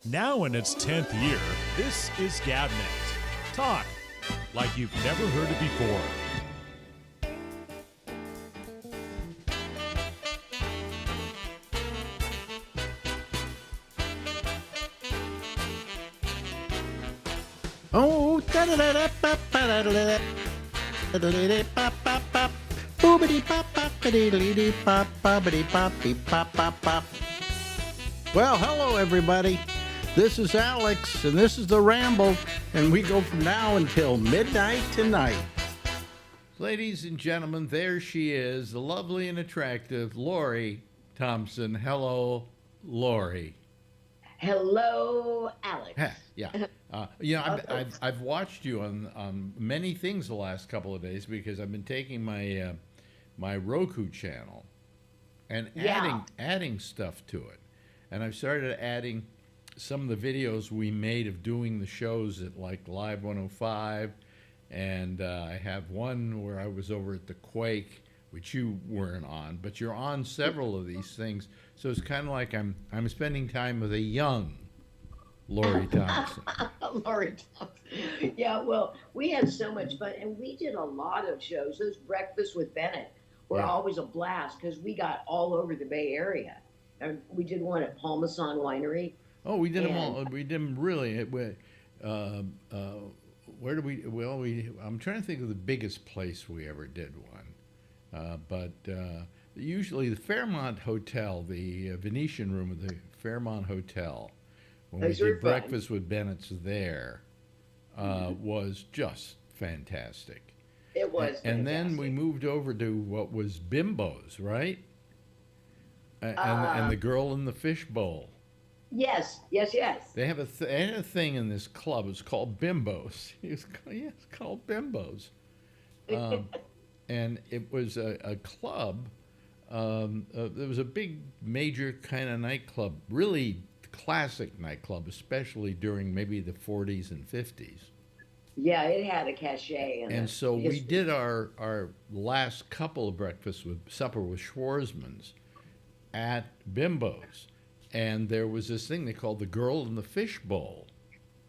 Now in its 10th year, this is Gabnet. Talk like you've never heard it before. Oh, well, hello everybody. This is Alex, and this is the Ramble, and we go from now until midnight tonight. Ladies and gentlemen, there she is, the lovely and attractive Lori Thompson. Hello, Lori. Hello, Alex. Yeah. I've watched you on many things the last couple of days because I've been taking my my Roku channel and adding stuff to it, and I've started adding some of the videos we made of doing the shows at like Live 105, and I have one where I was over at the Quake, which you weren't on, but you're on several of these things, so it's kind of like I'm spending time with a young Lori Thompson. Lori Thompson. Yeah, well, we had so much fun, and we did a lot of shows. Those breakfasts with Bennett were always a blast because we got all over the Bay Area. And we did one at Palmason Winery. Oh, we did them all. We did them really. Where did we? Well, I'm trying to think of the biggest place we ever did one, but usually the Fairmont Hotel, the Venetian room of the Fairmont Hotel, when we did breakfast with Bennett's there, was just fantastic. It was. And then we moved over to what was Bimbo's, right? And the girl in the fishbowl. Yes. They have they had a thing in this club. It's called Bimbo's. It's called Bimbo's. And it was a club. There was a big, major kind of nightclub, really classic nightclub, especially during maybe the 40s and 50s. Yeah, it had a cachet. And so we did our last couple of breakfasts with supper with Schwarzman's at Bimbo's. And there was this thing they called the girl in the fishbowl.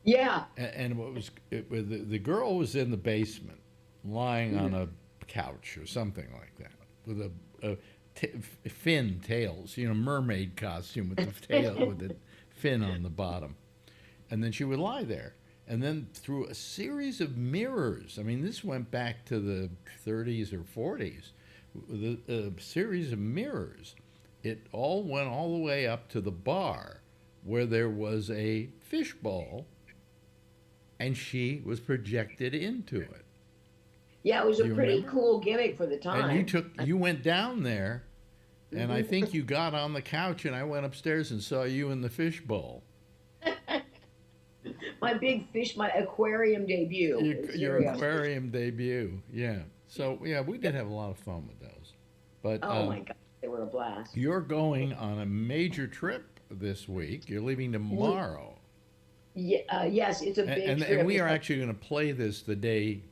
Yeah. And the girl was in the basement, lying on a couch or something like that, with a fin tails, mermaid costume with the tail with the fin on the bottom, and then she would lie there. And then through a series of mirrors, I mean, this went back to the 30s or 40s, a series of mirrors. It all went all the way up to the bar where there was a fishbowl and she was projected into it. Yeah, it was a pretty cool gimmick for the time. And you went down there, and I think you got on the couch, and I went upstairs and saw you in the fishbowl. My aquarium debut. Your aquarium debut, yeah. So, yeah, we did have a lot of fun with those. But oh, my God. They were a blast. You're going on a major trip this week. You're leaving tomorrow. Yeah, yes, it's a big trip. And we are actually going to play this the day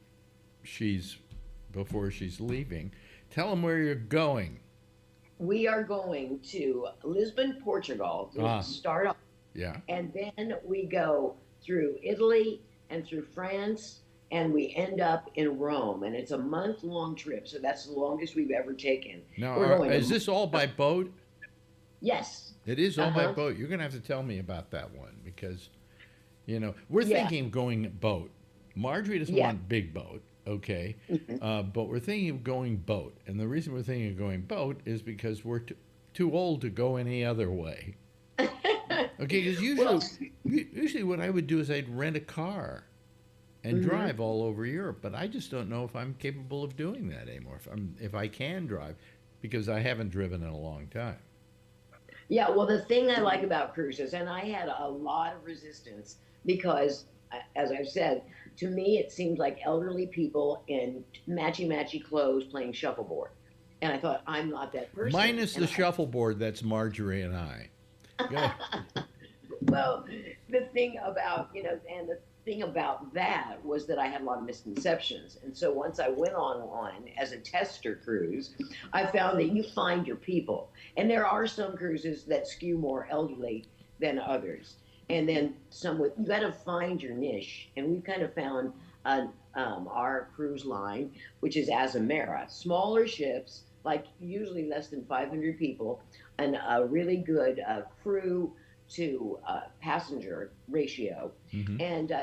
before she's leaving. Tell them where you're going. We are going to Lisbon, Portugal to start off. Yeah. And then we go through Italy and through France, and we end up in Rome, and it's a month-long trip, so that's the longest we've ever taken. Now, is this all by boat? Yes. It is all by boat. You're going to have to tell me about that one because, we're thinking of going boat. Marjorie doesn't want big boat, okay? But we're thinking of going boat, and the reason we're thinking of going boat is because we're too old to go any other way. Okay, because usually what I would do is I'd rent a car and drive all over Europe, but I just don't know if I'm capable of doing that anymore. If I can drive, because I haven't driven in a long time. Yeah, well, the thing I like about cruises, and I had a lot of resistance because, as I've said, to me it seemed like elderly people in matchy clothes playing shuffleboard, and I thought I'm not that person. Minus the shuffleboard, that's Marjorie and I. Well, the thing about and the thing about that was that I had a lot of misconceptions. And so once I went on one as a tester cruise, I found that you find your people. And there are some cruises that skew more elderly than others. and then some with. You got to find your niche, and we've kind of found our cruise line, which is Azamara, smaller ships, like usually less than 500 people, and a really good crew to passenger ratio, Hmm. and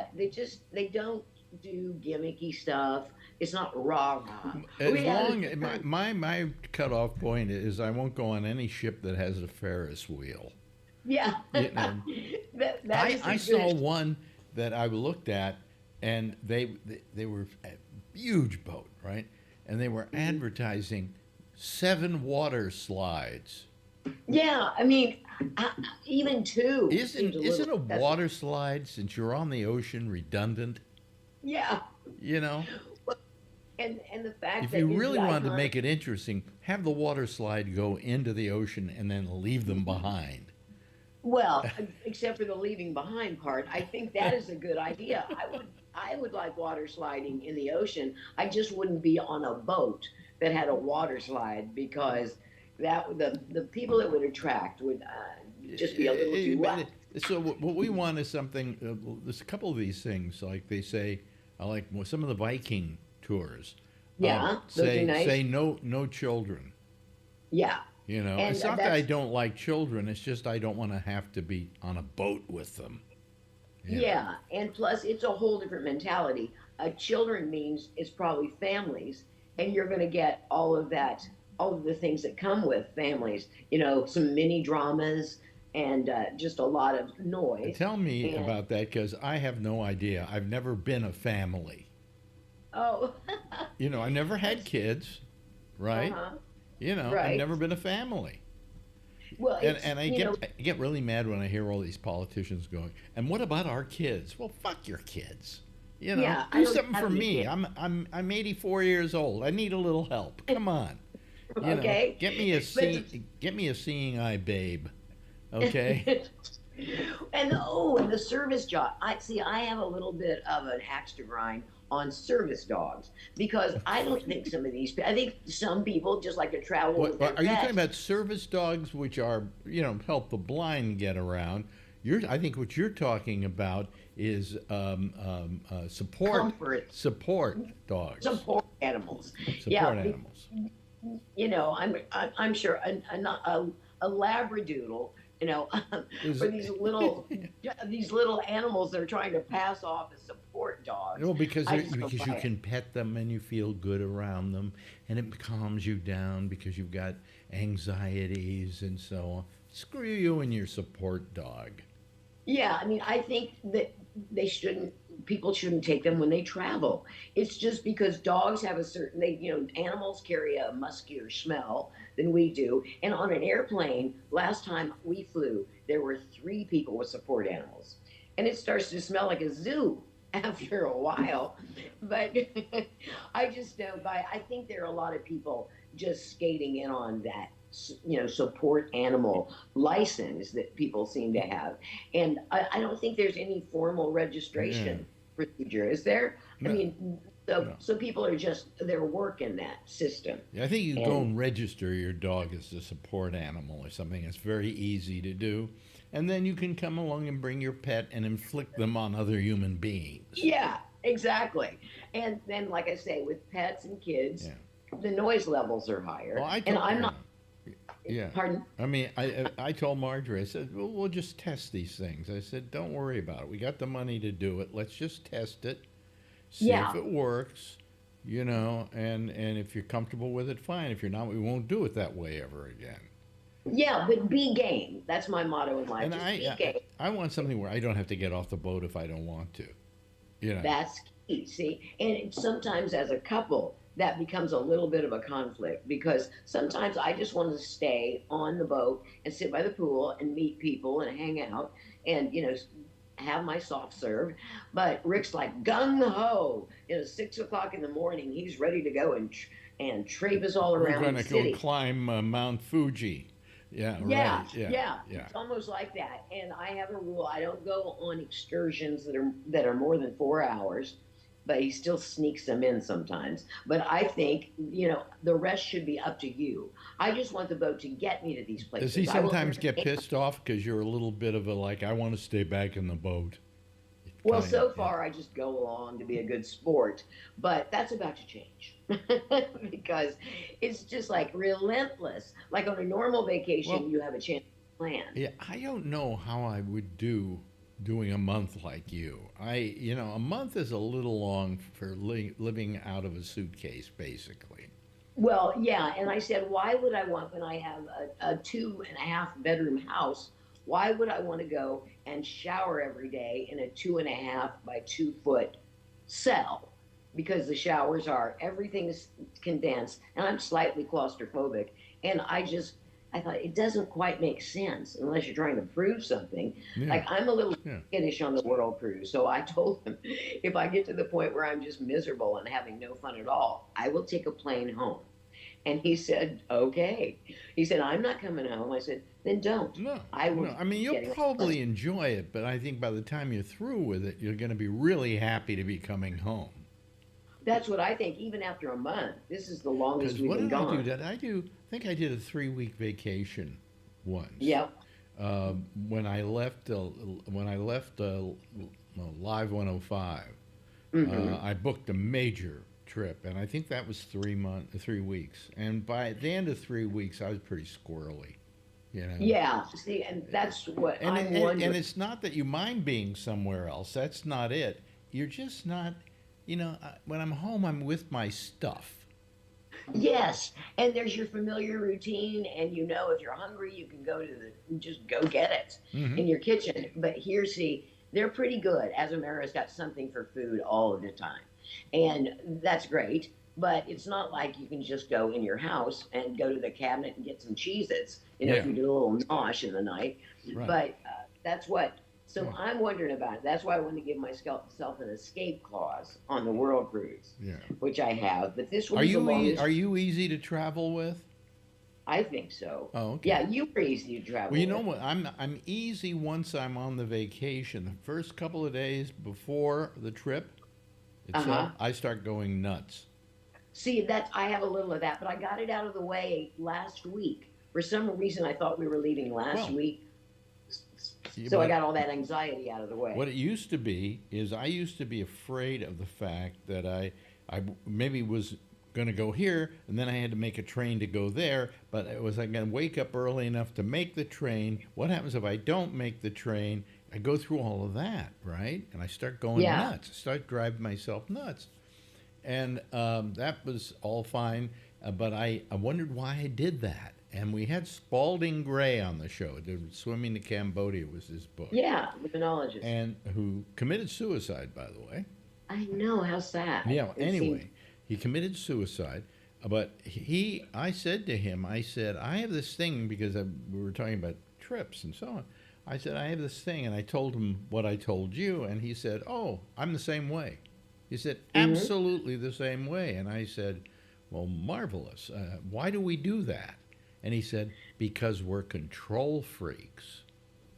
they don't do gimmicky stuff. It's not rah rah. As We have long my cutoff point is I won't go on any ship that has a Ferris wheel. yeah. You know, That is I a saw good. one that I looked at, and they were a huge boat, right? And they were Mhm. advertising 7 water slides. Yeah, I mean, uh, even two seems a little Isn't a excessive. water slide, since you're on the ocean, redundant? Yeah, You know, and the fact if you that the really wanted to iconic. make it interesting, have the water slide go into the ocean and then leave them behind. Well, except for the leaving behind part, I think that is a good idea. I would like water sliding in the ocean. I just wouldn't be on a boat that had a water slide because the people it would attract would just be a little too But much. so what we want is something. There's a couple of these things, like they say. I like some of the Viking tours. Yeah, those are Say nice. no children. Yeah, You know, and it's not that I that's don't like children. It's just I don't want to have to be on a boat with them. You know. yeah, and plus it's a whole different mentality. Children means it's probably families, and you're going to get all of that, all of the things that come with families. Some mini dramas and just a lot of noise. Tell me And about that because I have no idea. I've never been a family. oh, You know, I never had that's kids, right? uh-huh, You know, I've right. never been a family. Well, it's And I get really mad when I hear all these politicians going, "And what about our kids?" Well, fuck your kids. You know, yeah. I do don't something have for any me. kids. I'm 84 years old. I need a little help. Come on. You know, Okay, but get me a seeing eye babe. Okay? and the service job. I see. I have a little bit of an axe to grind on service dogs because I don't think some of these. I think some people just like to travel with their Are you talking pets. about service dogs, which are, help the blind get around? I think what you're talking about is Comfort, support dogs, support animals. Yeah, support animals. I'm sure a labradoodle. Is For these little animals that are trying to pass off as support dogs. no, because I just don't because you buy it. can pet them and you feel good around them, and it calms you down because you've got anxieties and so on. Screw you and your support dog. Yeah, I mean, I think that people shouldn't take them when they travel. It's just because dogs have a certain, animals carry a muskier smell than we do. And on an airplane, last time we flew, there were 3 people with support animals. And it starts to smell like a zoo after a while. But I just know I think there are a lot of people just skating in on that support animal license that people seem to have, and I don't think there's any formal Yeah. registration procedure, is there? I No, mean, so no. so people are just they're working that system, Yeah, I think you can go and and register your dog as a support animal or something. It's very easy to do. And then you can come along and bring your pet and inflict them on other human beings. yeah, exactly. And then, like I say, with pets and kids, Yeah. the noise levels are higher, Well, I and told I'm yeah. not. Yeah. Pardon? I mean, I told Marjorie, I said, well, we'll just test these things. I said, don't worry about it. We got the money to do it. Let's just test it, see if Yeah, it works, and if you're comfortable with it, fine. If you're not, we won't do it that way ever again. yeah, but be game. That's my motto in life. And Just be game. I want something where I don't have to get off the boat if I don't want to, you know. That's key. See, and sometimes as a couple, that becomes a little bit of a conflict because sometimes I just want to stay on the boat and sit by the pool and meet people and hang out and have my soft serve. But Rick's like gung ho. 6 o'clock in the morning, he's ready to go and traipse all We're around going the to go city. climb Mount Fuji. Yeah, Yeah, right. Yeah, yeah, yeah. it's almost like that. And I have a rule: I don't go on excursions that are more than 4 hours but he still sneaks them in sometimes. But I think, the rest should be up to you. I just want the boat to get me to these places. Does he I will sometimes get entertain. pissed off because you're a little bit of a like, I want to stay back in the boat? Well, Kind of, so yeah. far I just go along to be a good sport, but that's about to change because it's just like relentless. Like on a normal vacation, Well, you have a chance to plan. yeah, I don't know how I would do doing a month like you. A month is a little long for living out of a suitcase, basically. Well, yeah, and I said, why would I want when I have a 2.5 bedroom house? Why would I want to go and shower every day in a 2.5 by 2 foot cell? Because the showers are everything is condensed, and I'm slightly claustrophobic, and I thought it doesn't quite make sense unless you're trying to prove something. Yeah, Like I'm a little yeah. skittish on the world cruise, so I told him if I get to the point where I'm just miserable and having no fun at all, I will take a plane home. And he said, okay. He said, I'm not coming home. I said, then don't. No, I will no. I mean, you'll getting probably enjoy it, but I think by the time you're through with it, you're going to be really happy to be coming home. That's what I think, even after a month. This is the longest Because we've what been did I do? gone. I think I did a 3-week vacation once. Yep. When I left, Live 105, Hmm. I booked a major trip, and I think that was 3 weeks. And by the end of 3 weeks, I was pretty squirrely, you know. Yeah. See, and that's what And, I'm and wondering. it's not that you mind being somewhere else. That's not it. You're just not, when I'm home, I'm with my stuff. Yes, and there's your familiar routine, and if you're hungry, you can go to just go get it Hmm. in your kitchen. But here, see, they're pretty good. Asamara's got something for food all of the time, and that's great. But it's not like you can just go in your house and go to the cabinet and get some Cheez-Its, if Yeah, you do a little nosh in the night. right. But that's what. So Yeah, I'm wondering about it. That's why I want to give myself an escape clause on the world cruise, yeah. which I have. But this will Are be the you longest. are you easy to travel with? I think so. Oh, okay. Yeah, you were easy to Well, travel you know with. what? I'm easy once I'm on the vacation. The first couple of days before the trip Uh itself, huh. I start going nuts. See, I have a little of that, but I got it out of the way last week. For some reason, I thought we were leaving last Well, week, see, so I got all that anxiety out of the way. what it used to be is I used to be afraid of the fact that I maybe was going to go here and then I had to make a train to go there, but it was like going to wake up early enough to make the train. What happens if I don't make the train? I go through all of that, right? And I start going Yeah. nuts. I start driving myself nuts. And that was all fine, but I wondered why I did that. And we had Spalding Gray on the show. The Swimming to Cambodia was his book, Yeah, limnologist. and who committed suicide, by the way. I know how sad. Yeah. It seems. Anyway, he committed suicide, but I said to him, I said, I have this thing because we were talking about trips and so on. I said, I have this thing, and I told him what I told you, and he said, oh, I'm the same way. He said, Hmm. absolutely the same way. And I said, well, marvelous. Why do we do that? And he said, because we're control freaks.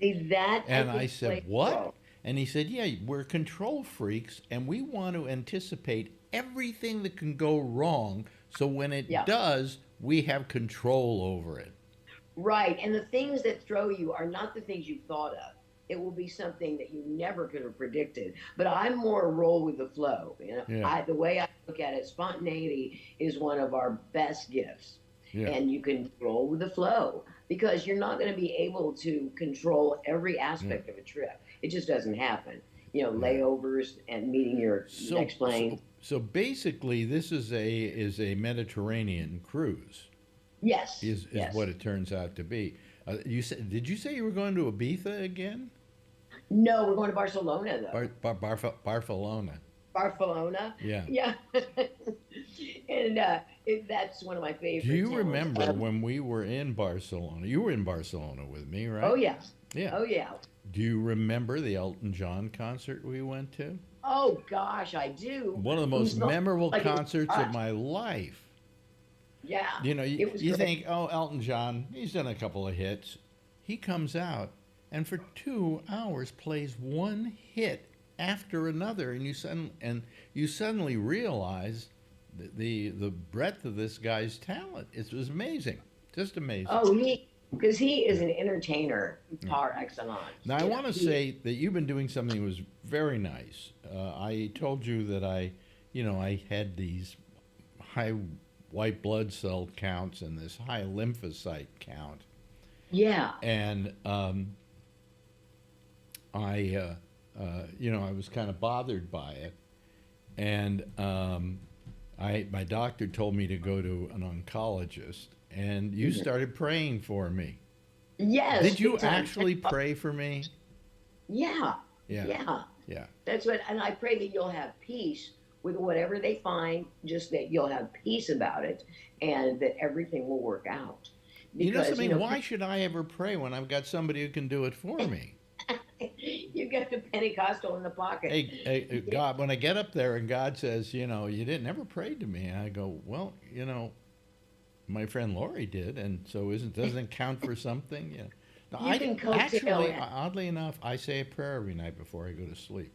See, that I And I think said, plays a what? role. And he said, yeah, we're control freaks, and we want to anticipate everything that can go wrong. So when it Yeah. does, we have control over it. Right, and the things that throw you are not the things you thought of. It will be something that you never could have predicted. But I'm more roll with the flow. Yeah. The way I look at it, spontaneity is one of our best gifts. Yeah. And you can roll with the flow because you're not going to be able to control every Yeah. aspect of a trip. It just doesn't happen. Yeah. Layovers and meeting your So, next plane. so basically, this is a Mediterranean cruise. Yes, Is yes. what it turns out to be. Did you say you were going to Ibiza again? No, we're going to Barcelona though. Barcelona. Barcelona. Yeah. Yeah. And that's one of my favorite Do you towns. remember when we were in Barcelona? You were in Barcelona with me, right? Oh yeah. Yeah. Oh yeah. Do you remember the Elton John concert we went to? Oh gosh, I do. One of the It most was not memorable like it was concerts of hot. my life. Yeah. You know, It was you great. think, oh, Elton John, he's done a couple of hits. He comes out and for 2 hours plays one hit after another, and you suddenly realize the breadth of this guy's talent. It was amazing, just amazing. Oh, because he is an entertainer par excellence. Now I want to say that you've been doing something that was very nice. I told you that I had these high white blood cell counts and this high lymphocyte count. Yeah. And I was kind of bothered by it, and my doctor told me to go to an oncologist, and you started praying for me. Yes. Did you actually pray for me? Yeah. Yeah. Yeah. Yeah. That's what, and I pray that you'll have peace with whatever they find, just that you'll have peace about it, and that everything will work out. Because, you know something? Why should I ever pray when I've got somebody who can do it for me? You got the Pentecostal in the pocket. Hey, God, when I get up there and God says, you never prayed to me, I go, well, my friend Lori did, and so doesn't it count for something? Yeah. No, actually, oddly enough, I say a prayer every night before I go to sleep.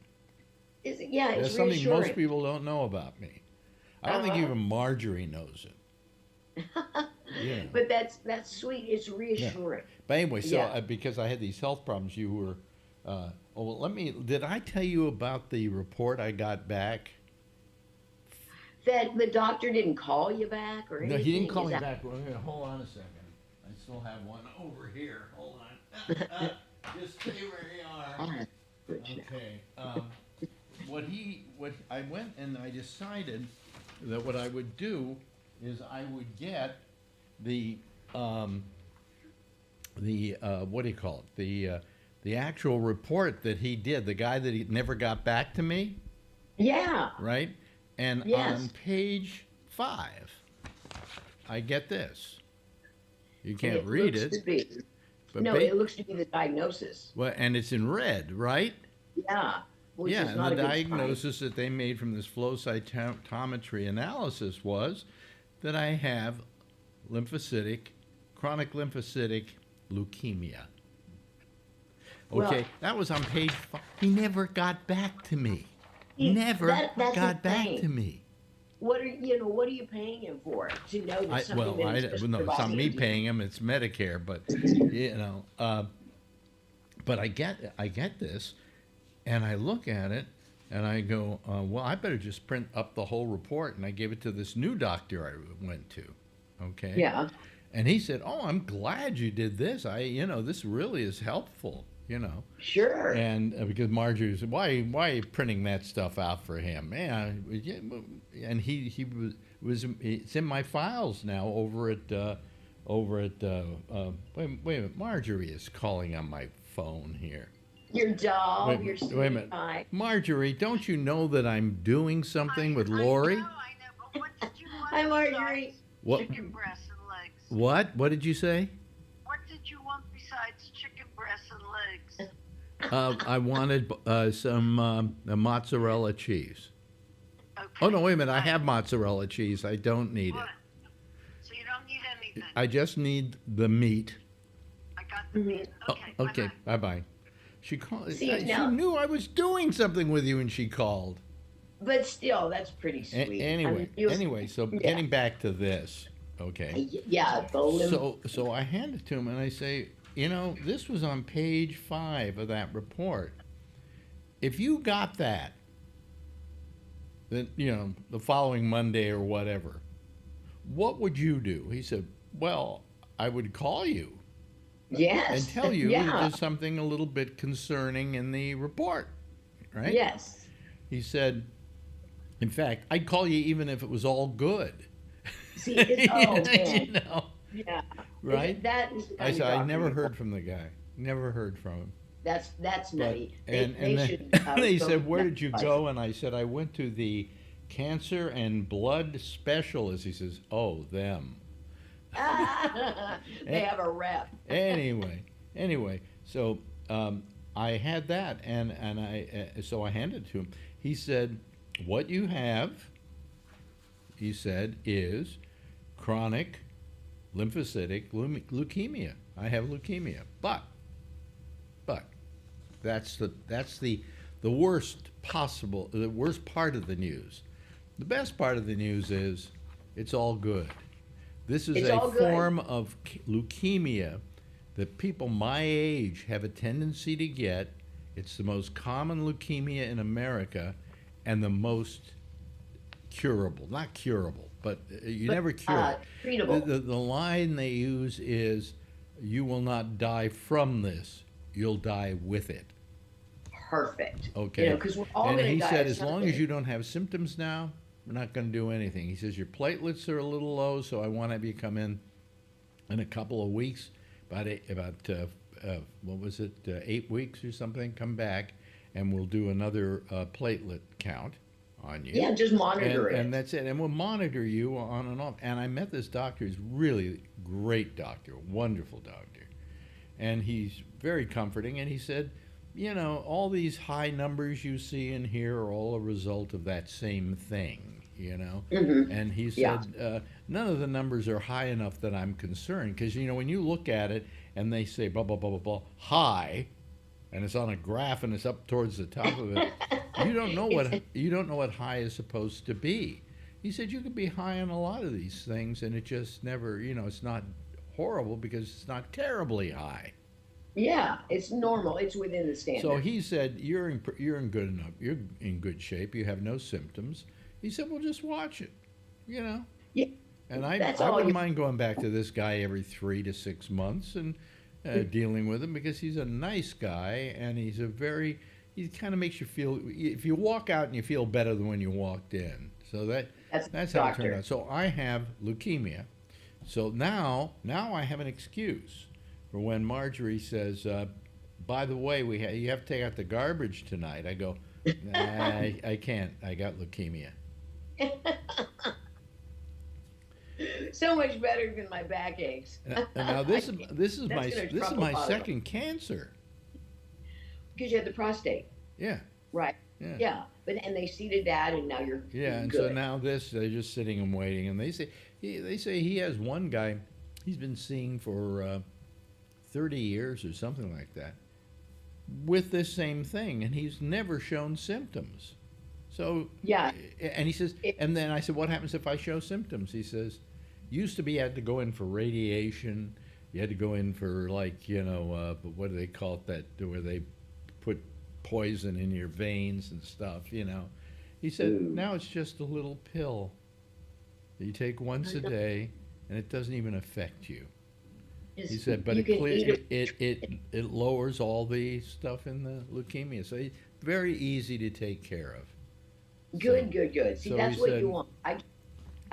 It's That's something reassuring. most people don't know about me. I don't think even Marjorie knows it. Yeah. But that's sweet. It's reassuring. Yeah. But anyway, so because I had these health problems, you were. Did I tell you about the report I got back? That the doctor didn't call you back or anything? No, he didn't call me back. Well, here, hold on a second. I still have one over here. Hold on. Just stay where you are. Okay. What I went and I decided that what I would do is I would get the what do you call it? The actual report that he did, the guy that he never got back to me. Yeah. Right? And on page 5, I get this. You can't read it. But it looks to be the diagnosis. Well, and it's in red, right? Yeah. Yeah, and the diagnosis that they made from this flow cytometry analysis was that I have chronic lymphocytic leukemia. Okay, that was on page 5. He never got back to me. Never got back to me. What are you paying him for? To know that something it's not me paying him. It's Medicare, but but I get this, and I look at it, and I go, well, I better just print up the whole report, and I gave it to this new doctor I went to. Okay. Yeah. And he said, "Oh, I'm glad you did this. This really is helpful." Sure. And because Marjorie said, why are you printing that stuff out for him? Man, and it's in my files now over at wait a minute, Marjorie is calling on my phone here. Your doll, your sweet wait a minute. pie. Marjorie, don't you know that I'm doing something with Lori? I know, but what did you want? Hi, Marjorie. What? Chicken breasts and legs. What did you say? What did you want besides chicken breasts and legs? I wanted some mozzarella cheese. Okay. Oh, no, wait a minute. I have mozzarella cheese. I don't need it. So you don't need anything? I just need the meat. I got the meat. Okay. Okay, bye-bye. She called. See, she now- knew I was doing something with you, and she called. But still, that's pretty sweet. Anyway, so getting back to this, okay. Yeah, So I hand it to him, and I say, this was on page 5 of that report. If you got that, then, the following Monday or whatever, what would you do? He said, well, I would call you. Yes. And tell you that there's something a little bit concerning in the report, right? Yes. He said, in fact, I'd call you even if it was all good. See, man. Yeah. Right? That is the kind I of said, I doctor never you heard want. from the guy. Never heard from him. That's nutty. And they said, where did you go? And I said, I went to the cancer and blood specialist. He says, oh, them. They have a rep. Anyway, so I had that, and so I handed it to him. He said, what you have, he said, is chronic lymphocytic leukemia. I have leukemia, but that's the the worst possible, the worst part of the news. The best part of the news is it's all good. This is It's a all good. form of leukemia that people my age have a tendency to get. It's the most common leukemia in America and the most curable. Not curable, but you never cure it. Treatable. The line they use is, you will not die from this, you'll die with it. Perfect. Okay. Because we're all And going to he die. said, of as long something. as you don't have symptoms now, we're not going to do anything. He says, your platelets are a little low, so I want to have you come in a couple of weeks, what was it, 8 weeks or something, come back, and we'll do another platelet count on you. Yeah, just monitor it. And that's it. And we'll monitor you on and off. And I met this doctor. He's really great doctor, wonderful doctor. And he's very comforting. And he said, all these high numbers you see in here are all a result of that same thing, Mm-hmm. And he Yeah. said, none of the numbers are high enough that I'm concerned. Because, when you look at it and they say, blah, blah, blah, blah, blah, high, and it's on a graph and it's up towards the top of it, you don't know what high is supposed to be. He said you could be high on a lot of these things, and it just never, it's not horrible because it's not terribly high. Yeah, it's normal. It's within the standard. So he said, you're in good enough. You're in good shape. You have no symptoms. He said, well, just watch it. Yeah. And I That's wouldn't mind going back to this guy every 3 to 6 months and dealing with him, because he's a nice guy, and he kind of makes you feel, if you walk out and you feel better than when you walked in. So that's how it turned out. So I have leukemia. So now I have an excuse for when Marjorie says, by the way, you have to take out the garbage tonight. I go, nah, I can't. I got leukemia. So much better than my back aches. And now this is my trouble second cancer. Because you had the prostate. Yeah. Right. Yeah. And they seeded that, and now you're And good. so now they're just sitting and waiting, and they say he has one guy he's been seeing for 30 years or something like that with this same thing, and he's never shown symptoms. So Yeah. And he says, and then I said, what happens if I show symptoms? He says, used to be you had to go in for radiation, you had to go in for what do they call it, that where they put poison in your veins and stuff, He said, now it's just a little pill that you take once a day, and it doesn't even affect you. He said, but it lowers all the stuff in the leukemia, so it's very easy to take care of. Good. See, so that's he what said, you want. I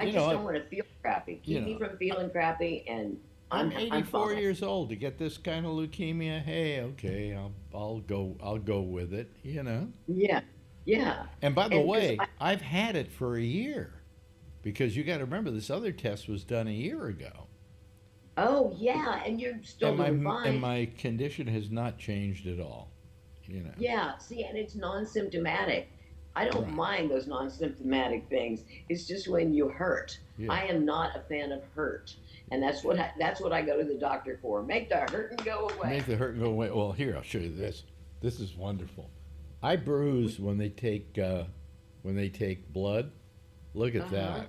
just don't want to feel crappy. Keep me from feeling crappy, and I'm I'm 84 fine. years old. To get this kind of leukemia, hey, okay, I'll go with it, Yeah. And by the And 'cause way, I've had it for a year, because you got to remember this other test was done a year ago. Oh yeah, and you're still doing fine. And my condition has not changed at all, Yeah. See, and it's non-symptomatic. I don't Right. mind those non-symptomatic things. It's just when you hurt. Yeah. I am not a fan of hurt, and that's what I go to the doctor for. Make the hurting go away. Make the hurt go away. Well, here, I'll show you this. This is wonderful. I bruise when they take blood. Look at that.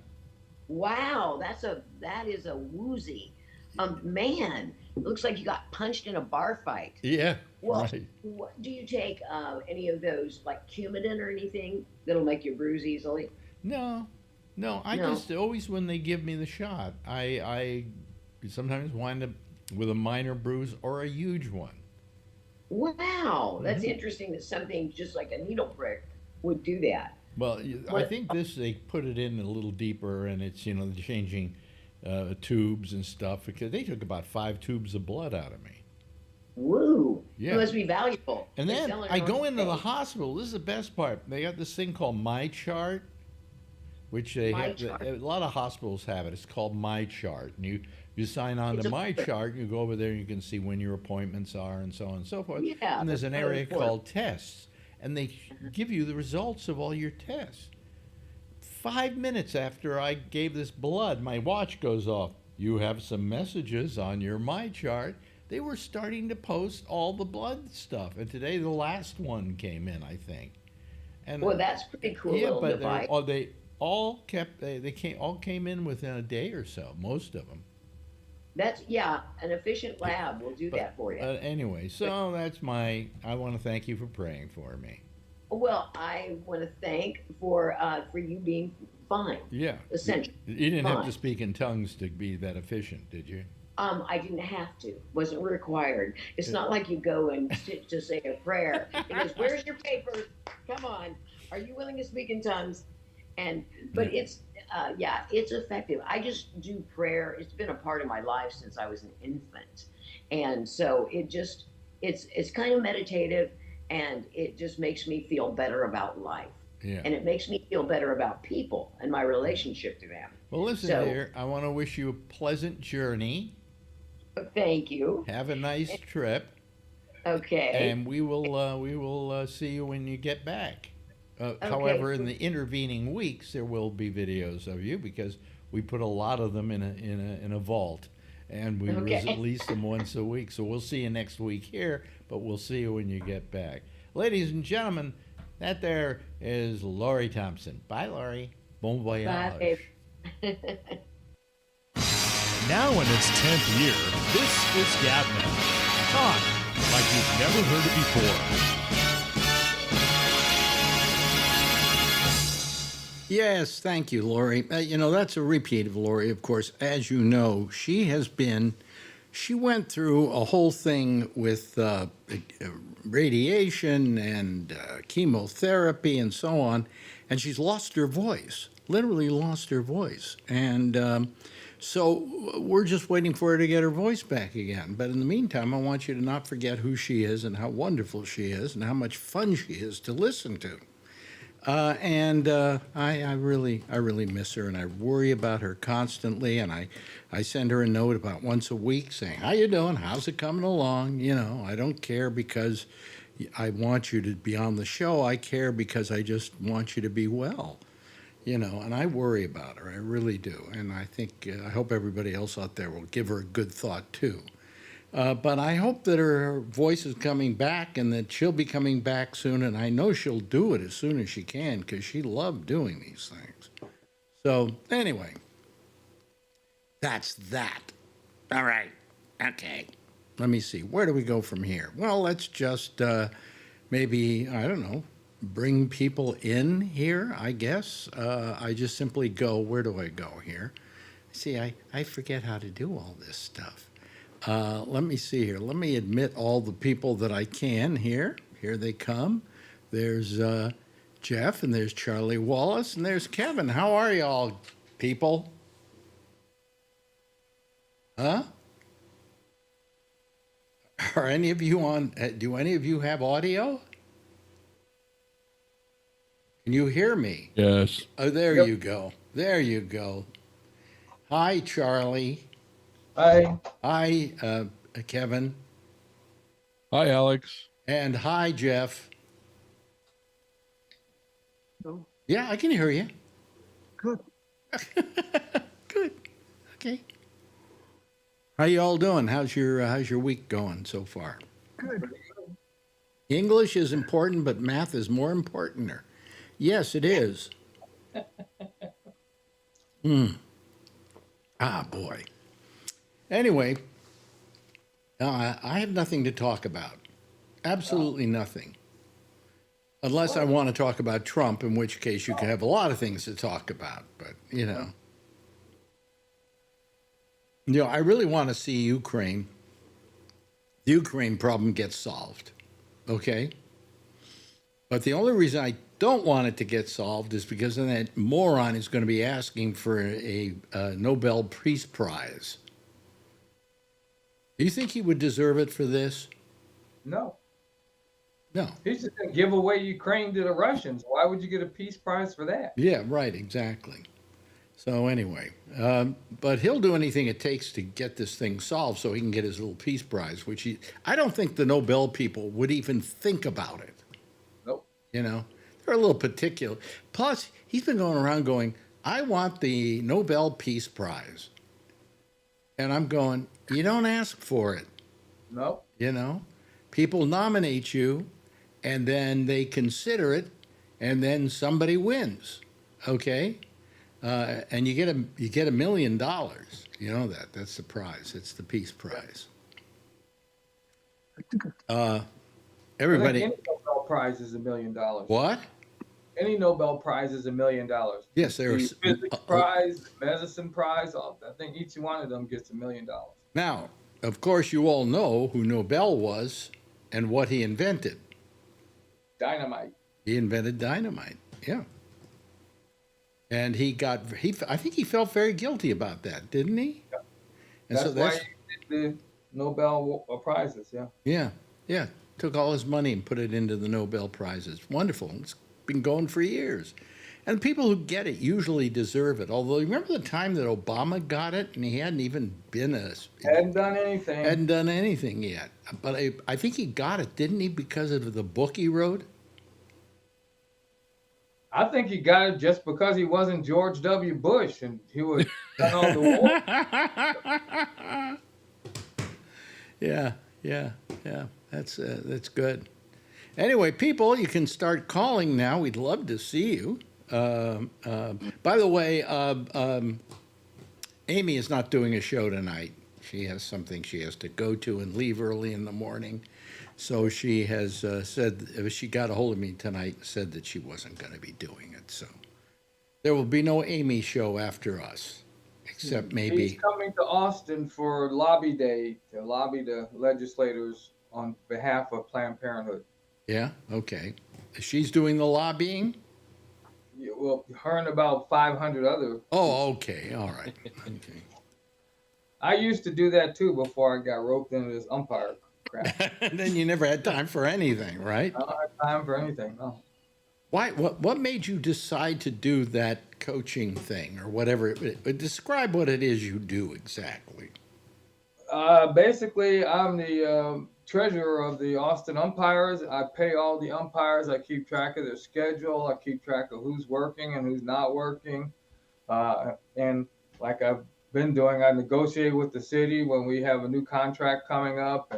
Wow, that is a woozy. Man, it looks like you got punched in a bar fight. Yeah. Well, Right. do you take any of those like Coumadin or anything that'll make you bruise easily? No. I No. just always, when they give me the shot, I sometimes wind up with a minor bruise or a huge one. Wow, that's interesting that something just like a needle prick would do that. Well, I think they put it in a little deeper, and it's changing tubes and stuff, because they took about 5 tubes of blood out of me. Woo! Yeah. It must be valuable. And They're then selling I it on go into the eBay. hospital. This is the best part. They got this thing called My Chart, which they My have. Chart. A lot of hospitals have it. It's called My Chart, and you sign on It's to a My book. Chart. You go over there, and you can see when your appointments are, and so on and so forth. Yeah, And there's an that's really area important. called Tests, and they give you the results of all your tests. 5 minutes after I gave this blood, my watch goes off. You have some messages on your My Chart. they were starting to post all the blood stuff. And today the last one came in, I think. And Well, that's pretty cool yeah, little but device. they all kept all came in within a day or so, most of them. That's yeah, an efficient lab will do that for you. Anyway, so that's my. I want to thank you for praying for me. Well, I want to thank for you being fine. Yeah. Essentially, You didn't have to fine. speak in tongues to be that efficient, did you? I didn't have to. Wasn't required. It's not like you go and sit to say a prayer. It goes, "Where's your paper? Come on. Are you willing to speak in tongues?" And but Yeah. yeah, it's effective. I just do prayer. It's been a part of my life since I was an infant, and so it's kind of meditative, and it just makes me feel better about life, Yeah. and it makes me feel better about people and my relationship to them. Well, listen, So dear. I want to wish you a pleasant journey. thank you. Have a nice trip, Okay. and we will see you when you get back. Okay. However, in the intervening weeks, there will be videos of you because we put a lot of them in a vault, and we Okay. release them once a week. So we'll see you next week here, but we'll see you when you get back, ladies and gentlemen. That there is Laurie Thompson. Bye, Laurie. Bon voyage. Bye, babe. Now in its 10th year, this is GabNet. Talk like you've never heard it before. Yes, thank you, Lori. That's a repeat of Lori, of course. As you know, she went through a whole thing with radiation and chemotherapy and so on, and she's lost her voice, literally lost her voice. And so we're just waiting for her to get her voice back again. But in the meantime, I want you to not forget who she is and how wonderful she is and how much fun she is to listen to. I really miss her, and I worry about her constantly. And I send her a note about once a week saying, "How you doing? How's it coming along?" I don't care because I want you to be on the show. I care because I just want you to be well. And I worry about her. I really do. And I think I hope everybody else out there will give her a good thought too. But I hope that her voice is coming back and that she'll be coming back soon. And I know she'll do it as soon as she can because she loved doing these things. So anyway, that's that. All right. Okay. Let me see. Where do we go from here? Well, let's just maybe, I don't know, bring people in here, I guess. I just simply go, where do I go here? See, I forget how to do all this stuff. Let me see here. Let me admit all the people that I can here. Here they come. There's Jeff, and there's Charlie Wallace, and there's Kevin. How are y'all, people? Huh? Are any of you on? Do any of you have audio? Can you hear me? Yes. Oh, there Yep. you go. There you go. Hi, Charlie. Hi. Hi, Kevin. Hi, Alex. And hi, Jeff. Oh. Yeah, I can hear you. Good. Good. Okay. How you all doing? How's your week going so far? Good. English is important, but math is more importanter. Yes, it is. Ah, boy. Anyway, I have nothing to talk about. Absolutely nothing. Unless I want to talk about Trump, in which case you can have a lot of things to talk about. But, I really want to see the Ukraine problem get solved. Okay? But the only reason I don't want it to get solved is because then that moron is going to be asking for a Nobel Peace Prize. Do you think he would deserve it for this? No, No. he's just gonna give away Ukraine to the Russians. Why would you get a peace prize for that? Yeah, right, exactly. So anyway, but he'll do anything it takes to get this thing solved so he can get his little peace prize, which I don't think the Nobel people would even think about it. Nope. They're a little particular. Plus, he's been going around going, I want the Nobel Peace Prize. And I'm going, you don't ask for it. Nope. You know, people nominate you, and then they consider it, and then somebody wins. Okay, and you get $1 million. You know that's the prize. It's the peace prize. I think Everybody, any Nobel Prize is $1 million. what? Any Nobel Prize is $1 million. Yes, The there's physics prize, the medicine prize, I think each one of them gets $1 million. now. Of course, you all know who Nobel was and what he invented. Dynamite. He invented dynamite. Yeah. And I think he felt very guilty about that, didn't he? Yeah. And That's why he did the Nobel Prizes, yeah. yeah. Took all his money and put it into the Nobel Prizes. Wonderful. It's been going for years. And people who get it usually deserve it. Although, remember the time that Obama got it and he hadn't even Hadn't done anything. hadn't done anything yet. But I think he got it, didn't he, because of the book he wrote? I think he got it just because he wasn't George W. Bush and he was done all the war. Yeah. That's good. Anyway, people, you can start calling now. We'd love to see you. By the way, Amy is not doing a show tonight. She has something she has to go to and leave early in the morning. So she has said, she got a hold of me tonight and said that she wasn't going to be doing it. So there will be no Amy show after us, except maybe. He's coming to Austin for Lobby Day to lobby the legislators on behalf of Planned Parenthood. Yeah, okay. She's doing the lobbying? Yeah, well, her and about 500 other. Oh, okay. All right. Okay. I used to do that too before I got roped into this umpire crap. And then you never had time for anything, right? I don't have time for anything, no. Why? What made you decide to do that coaching thing or whatever? Describe what it is you do exactly. Basically, I'm the treasurer of the Austin umpires. I pay all the umpires. I keep track of their schedule. I keep track of who's working and who's not working. And like I've been doing, I negotiate with the city when we have a new contract coming up.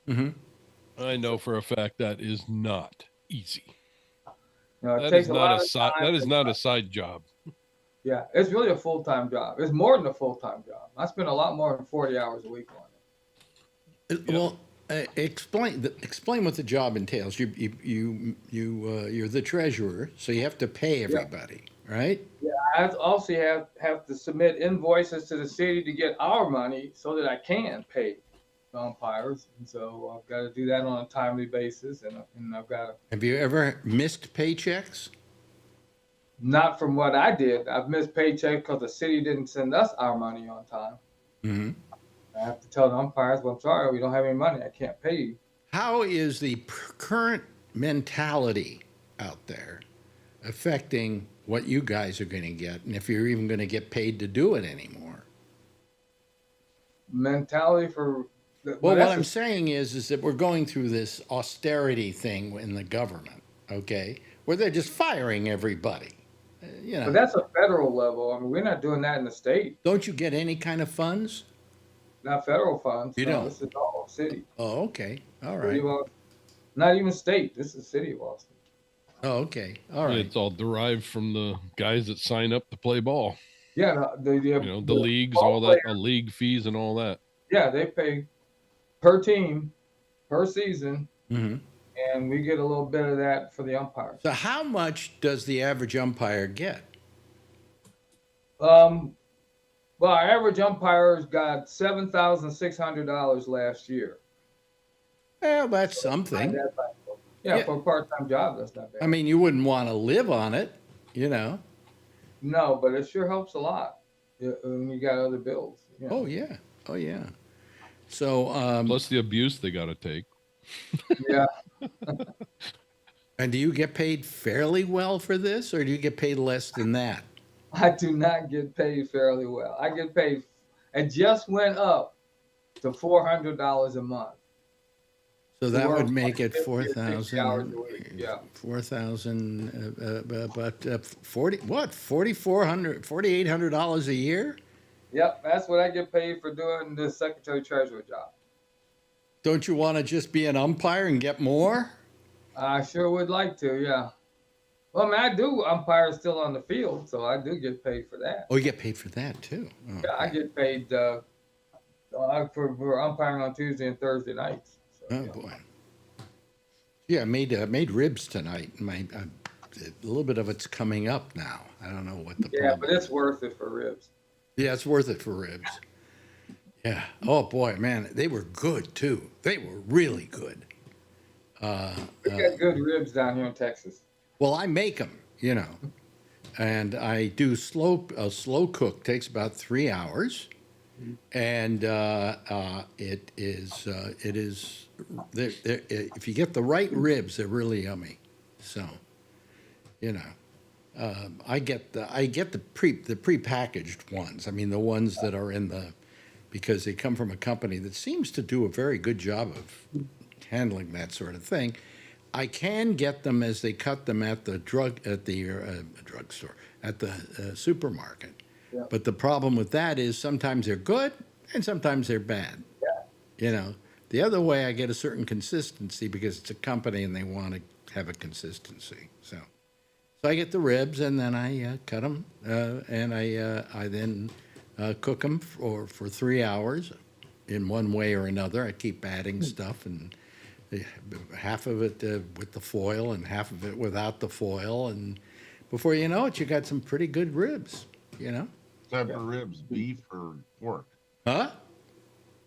And I know for a fact that is not easy. it That takes is a not lot a of side. time. That is not a side job. Yeah, it's really a full-time job. It's more than a full-time job. I spend a lot more than 40 hours a week on it. Well, explain what the job entails. You're the treasurer, so you have to pay everybody, right? Yeah, I also have to submit invoices to the city to get our money so that I can pay the umpires. And so I've got to do that on a timely basis, and I've got to. Have you ever missed paychecks? Not from what I did. I've missed paychecks because the city didn't send us our money on time. Mm-hmm. I have to tell the umpires, well, I'm sorry, we don't have any money. I can't pay you. How is the current mentality out there affecting what you guys are going to get, and if you're even going to get paid to do it anymore? Mentality for. Well, what I'm saying is that we're going through this austerity thing in the government, okay, where they're just firing everybody. But that's a federal level. I mean, we're not doing that in the state. Don't you get any kind of funds? Not federal funds. You no, don't? This is all city. Oh, okay. All City right. of, not even state. This is city of Austin. Oh, okay. All right. It's all derived from the guys that sign up to play ball. Yeah, The leagues, ball all that, players, league fees and all that. Yeah, they pay per team, per season, Mm-hmm. and we get a little bit of that for the umpires. So how much does the average umpire get? Well, our average umpires got $7,600 last year. Well, that's something. Yeah, Yeah. for a part-time job, that's not bad. I mean, you wouldn't want to live on it, you know. No, but it sure helps a lot when you got other bills. You know. Oh, yeah. Oh, yeah. So, Plus the abuse they got to take. Yeah. and do you get paid fairly well for this, or do you get paid less than that? I do not get paid fairly well. I get paid, it just went up to $400 a month. So that would make it 4,000 hours a week. Yeah. 4,000, but 4,800 dollars a year? Yep, that's what I get paid for doing the secretary treasurer job. Don't you want to just be an umpire and get more? I sure would like to, yeah. Well, I mean, I do umpire still on the field, so I do get paid for that. Oh, you get paid for that too. Oh, Yeah, I okay. get paid for umpiring on Tuesday and Thursday nights. So, Oh yeah. boy. Yeah, I made ribs tonight. A little bit of it's coming up now. I don't know what the Yeah, problem but it's is. worth it for ribs. Yeah, it's worth it for ribs. Yeah. Oh boy, man, they were good too. They were really good. We got good ribs down here in Texas. Well, I make them, and I do a slow cook takes about 3 hours, and it is if you get the right ribs, they're really yummy. So, I get the prepackaged ones. I mean, the ones that are because they come from a company that seems to do a very good job of handling that sort of thing. I can get them as they cut them at the drugstore, at the supermarket. Yeah. But the problem with that is sometimes they're good and sometimes they're bad. Yeah. The other way I get a certain consistency because it's a company and they want to have a consistency. So I get the ribs and then I cut them and I then cook them for 3 hours in one way or another. I keep adding stuff and half of it with the foil and half of it without the foil, and before you know it, you got some pretty good ribs. What type of ribs, beef or pork? Huh?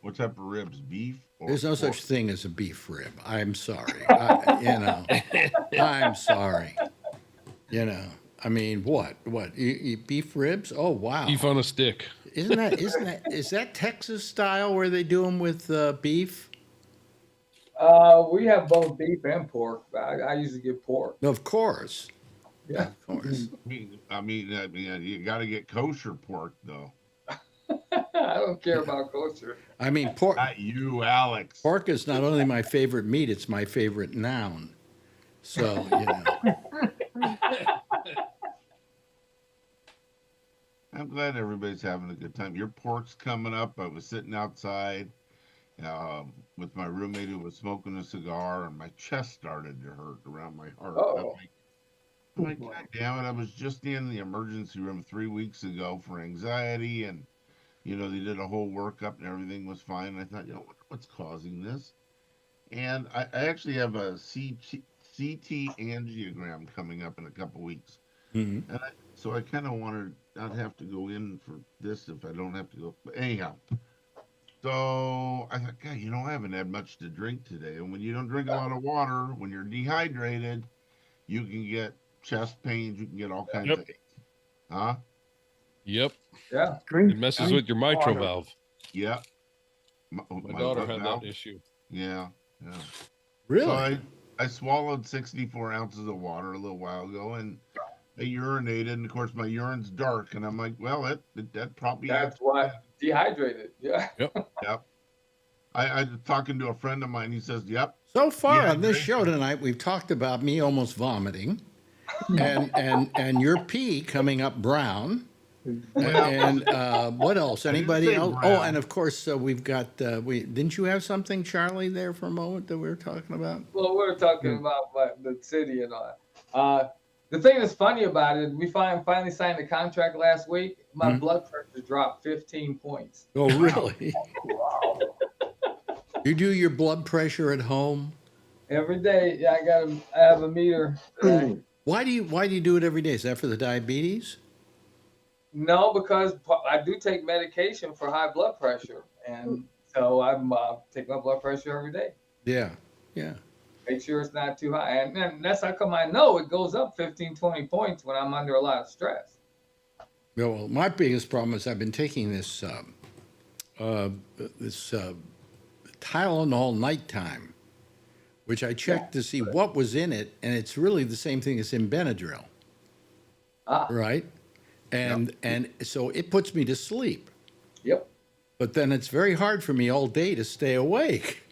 What type of ribs, beef or There's no pork? such thing as a beef rib. I'm sorry. I'm sorry. I mean, what? You eat beef ribs? Oh wow. Beef on a stick. Is that Texas style where they do them with beef? We have both beef and pork, but I usually get pork. Of course. Yeah. Of course. I mean, you got to get kosher pork though. I don't care about kosher. I mean, pork. Not you, Alex. Pork is not only my favorite meat; it's my favorite noun. So I'm glad everybody's having a good time. Your pork's coming up. I was sitting outside with my roommate who was smoking a cigar, and my chest started to hurt around my heart. Oh. I'm like, God damn it! I was just in the emergency room 3 weeks ago for anxiety, and they did a whole workup and everything was fine. And I thought, what's causing this? And I actually have a CT angiogram coming up in a couple weeks. Mhm. And so I kind of wanted not have to go in for this if I don't have to go. But anyhow, so I thought, God, I haven't had much to drink today. And when you don't drink a lot of water, when you're dehydrated, you can get chest pains. You can get all kinds Yep. of aches. Huh? Yep. Yeah. It messes with your mitral water. valve. Yeah. My daughter what had valve? that issue. Yeah. really, So I swallowed 64 ounces of water a little while ago, and I urinated, and of course my urine's dark, and I'm like, well, that probably That's why dehydrated. Yeah. Yep. I was talking to a friend of mine. He says, "Yep." so far Yeah, on this great. show tonight, we've talked about me almost vomiting, and your pee coming up brown. And what else? I didn't Anybody say else? Oh, brown. and of course we've got. Didn't you have something, Charlie, there for a moment that we were talking about? Well, we're talking about the city and all. The thing that's funny about it, we finally signed the contract last week. My blood pressure dropped 15 points. Oh, really? Wow. You do your blood pressure at home? Every day, yeah, I have a meter. Why do you do it every day? Is that for the diabetes? No, because I do take medication for high blood pressure, and so I take my blood pressure every day. Yeah. Make sure it's not too high, and that's how come I know it goes up 15, 20 points when I'm under a lot of stress. Well, my biggest problem is I've been taking this Tylenol nighttime, which I checked to see what was in it, and it's really the same thing as in Benadryl, right? And so it puts me to sleep. Yep. But then it's very hard for me all day to stay awake.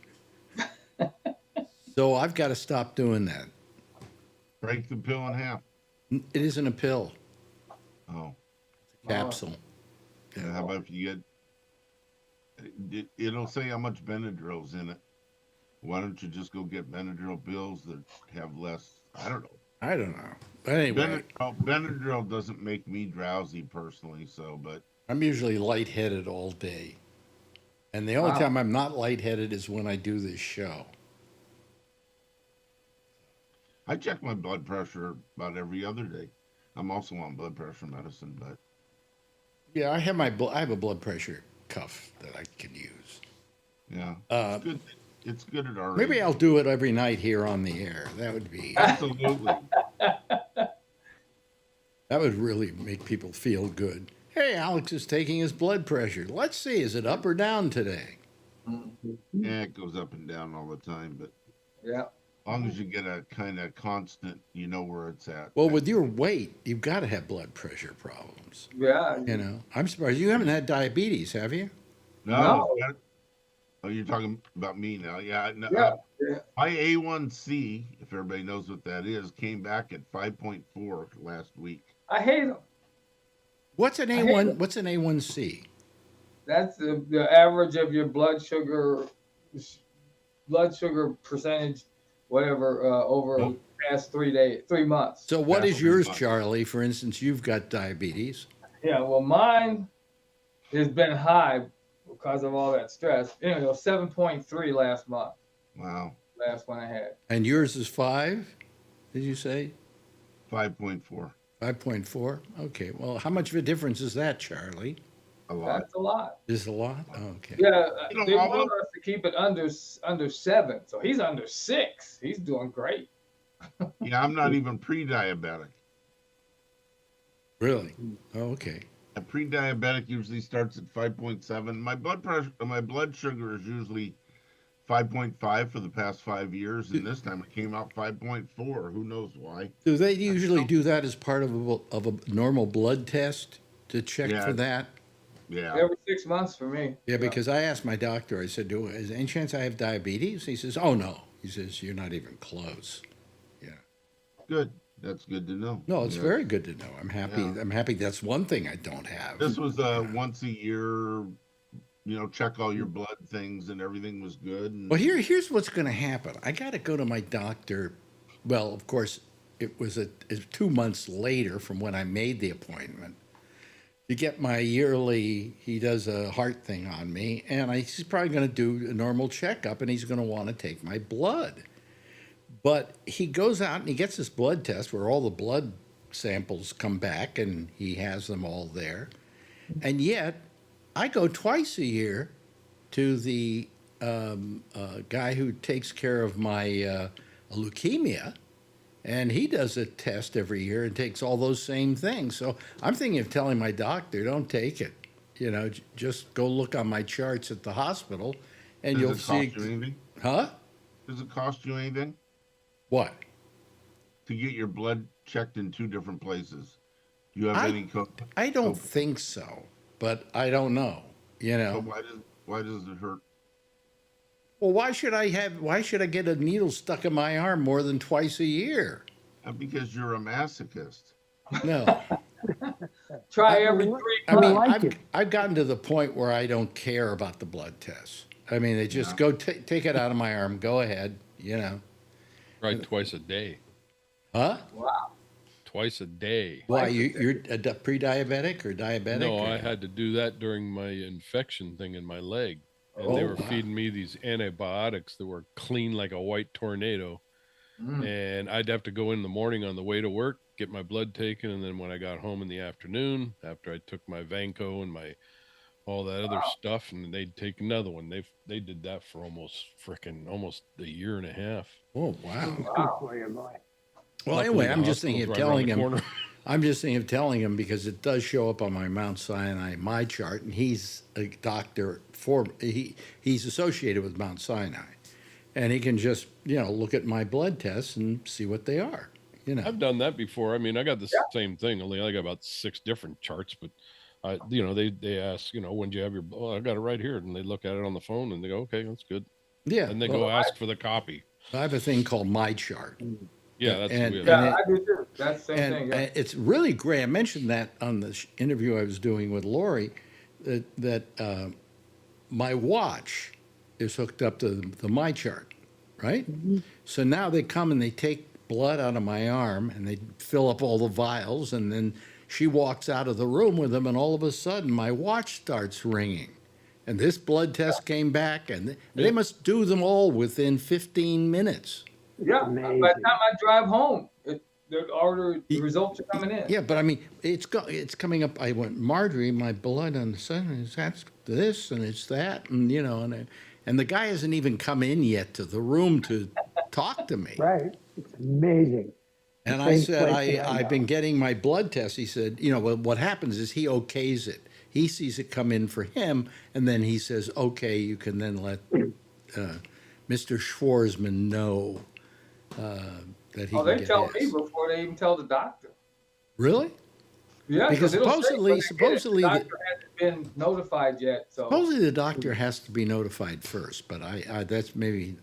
So I've got to stop doing that. Break the pill in half. It isn't a pill, Oh. it's a capsule. Yeah, how about if you get? It'll say how much Benadryl's in it. Why don't you just go get Benadryl pills that have less? I don't know. I don't know. But anyway, Benadryl doesn't make me drowsy personally, so but I'm usually lightheaded all day. And the only Wow. time I'm not lightheaded is when I do this show. I check my blood pressure about every other day. I'm also on blood pressure medicine, but Yeah, I have I have a blood pressure cuff that I can use. yeah, Uh, it's good. It's good at our Maybe age. I'll do it every night here on the air. That would be Absolutely. that would really make people feel good. Hey, Alex is taking his blood pressure. Let's see, is it up or down today? Yeah, it goes up and down all the time, but Yeah. as long as you get a kind of constant, you know where it's at. Well, with your weight, you've got to have blood pressure problems. Yeah. You know, I'm surprised you haven't had diabetes, have you? No. Oh, you're talking about me now. Yeah. No, Yeah. Yeah. my A1C, if everybody knows what that is, came back at 5.4 last week. I hate them. What's an hate A1? it. What's an A1C? That's the average of your blood sugar percentage, whatever, over the past 3 months. So what That's is yours, pretty much. Charlie? For instance, you've got diabetes. Yeah, well, mine has been high because of all that stress. You know, it was 7.3 last month, Wow. last one I had. And yours is 5, did you say? 5.4. 5.4? Okay. Well, how much of a difference is that, Charlie? A lot. That's a lot. Is it a lot? Oh, okay. Yeah, You know, they although- want us to keep it under 7, so he's under 6. He's doing great. Yeah, I'm not even pre-diabetic. Really? Oh, okay. A pre-diabetic usually starts at 5.7. My blood sugar is usually 5.5 for the past 5 years, and this time it came out 5.4. Who knows why? Do they usually do that as part of a normal blood test to check Yeah. for that? Yeah. Every 6 months for me. Yeah, because I asked my doctor, I said, is there any chance I have diabetes? He says, oh, no. He says, you're not even close. Yeah. Good. That's good to know. No, it's Yeah. very good to know. I'm happy. Yeah. I'm happy that's one thing I don't have. This was once a year, check all your blood things, and everything was good. And Well, here's what's going to happen. I got to go to my doctor. Well, of course, it's 2 months later from when I made the appointment to get my yearly. He does a heart thing on me, and he's probably going to do a normal checkup, and he's going to want to take my blood. But he goes out and he gets this blood test where all the blood samples come back, and he has them all there. And yet, I go twice a year to the guy who takes care of my leukemia, and he does a test every year and takes all those same things. So I'm thinking of telling my doctor, don't take it. Just go look on my charts at the hospital, and does you'll it cost see. you anything? Huh? Does it cost you anything What? to get your blood checked in 2 different places? Do you have I- any? I don't think so, but I don't know. So why does it hurt? Well, why should I get a needle stuck in my arm more than twice a year? Because you're a masochist. No. Try every 3 I mean, months. I've gotten to the point where I don't care about the blood tests. I mean, they just go take it out of my arm. Go ahead, Right, twice a day. Huh? Twice a day. Why you're pre-diabetic or diabetic? No, or- I had to do that during my infection thing in my leg. And they Oh, were wow. feeding me these antibiotics that were clean like a white tornado. And I'd have to go in the morning on the way to work, get my blood taken, and then when I got home in the afternoon, after I took my Vanco and all that other stuff, and they'd take another one. They did that for almost a year and a half. Oh wow. Wow. Well, Luckily, anyway, the I'm just thinking of hospital's right around telling the him. corner. I'm just thinking of telling him because it does show up on my Mount Sinai my chart, and he's a doctor he's associated with Mount Sinai, and he can just look at my blood tests and see what they are. I've done that before. I mean, I got the same thing. Only I got about 6 different charts, but they ask, when do you have your? Oh, I got it right here, and they look at it on the phone and they go, okay, that's good. Yeah. And they well, go ask for the copy. I have a thing called my chart. Yeah, that's And- weird. Yeah, it- I do too. That's the same thing. Yeah. It's really great. I mentioned that on the interview I was doing with Lori, that my watch is hooked up to the My Chart, right? So now they come and they take blood out of my arm and they fill up all the vials, and then she walks out of the room with them, and all of a sudden my watch starts ringing. And this blood test came back, and they must do them all within 15 minutes. Yeah. By the Amazing. time I drive home, the results are coming in. Yeah, but I mean, it's coming up. I went, Marjorie, my blood on the sun is that's this and it's that, and you know, and the guy hasn't even come in yet to the room to talk to me. Right. It's amazing. And The I same said, place that I I've know. been getting my blood test. He said, you know, well, what happens is he okays it. He sees it come in for him, and then he says, okay, you can then let Mr. Schwarzman know that he Oh, can they get tell his. me before they even tell the doctor. Really? Yeah, Because it'll say supposedly- when they get it. supposedly the the- doctor hasn't been notified yet. So Supposedly the doctor has to be notified first, but I that's maybe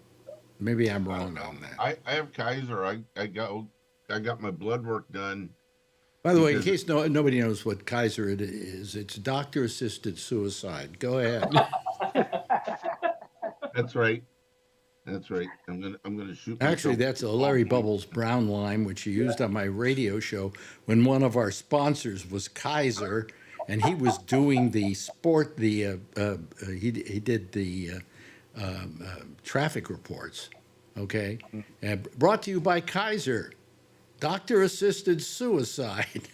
I'm wrong on that. I have Kaiser. I got my blood work done. By the way, in because- case nobody knows what Kaiser it is, it's doctor-assisted suicide. Go ahead. That's right. That's right. I'm gonna shoot. Actually, myself. that's a Larry Bubbles Brown line, which he used on my radio show when one of our sponsors was Kaiser, and he was doing the sport. He did the traffic reports. Okay, and brought to you by Kaiser, doctor-assisted suicide.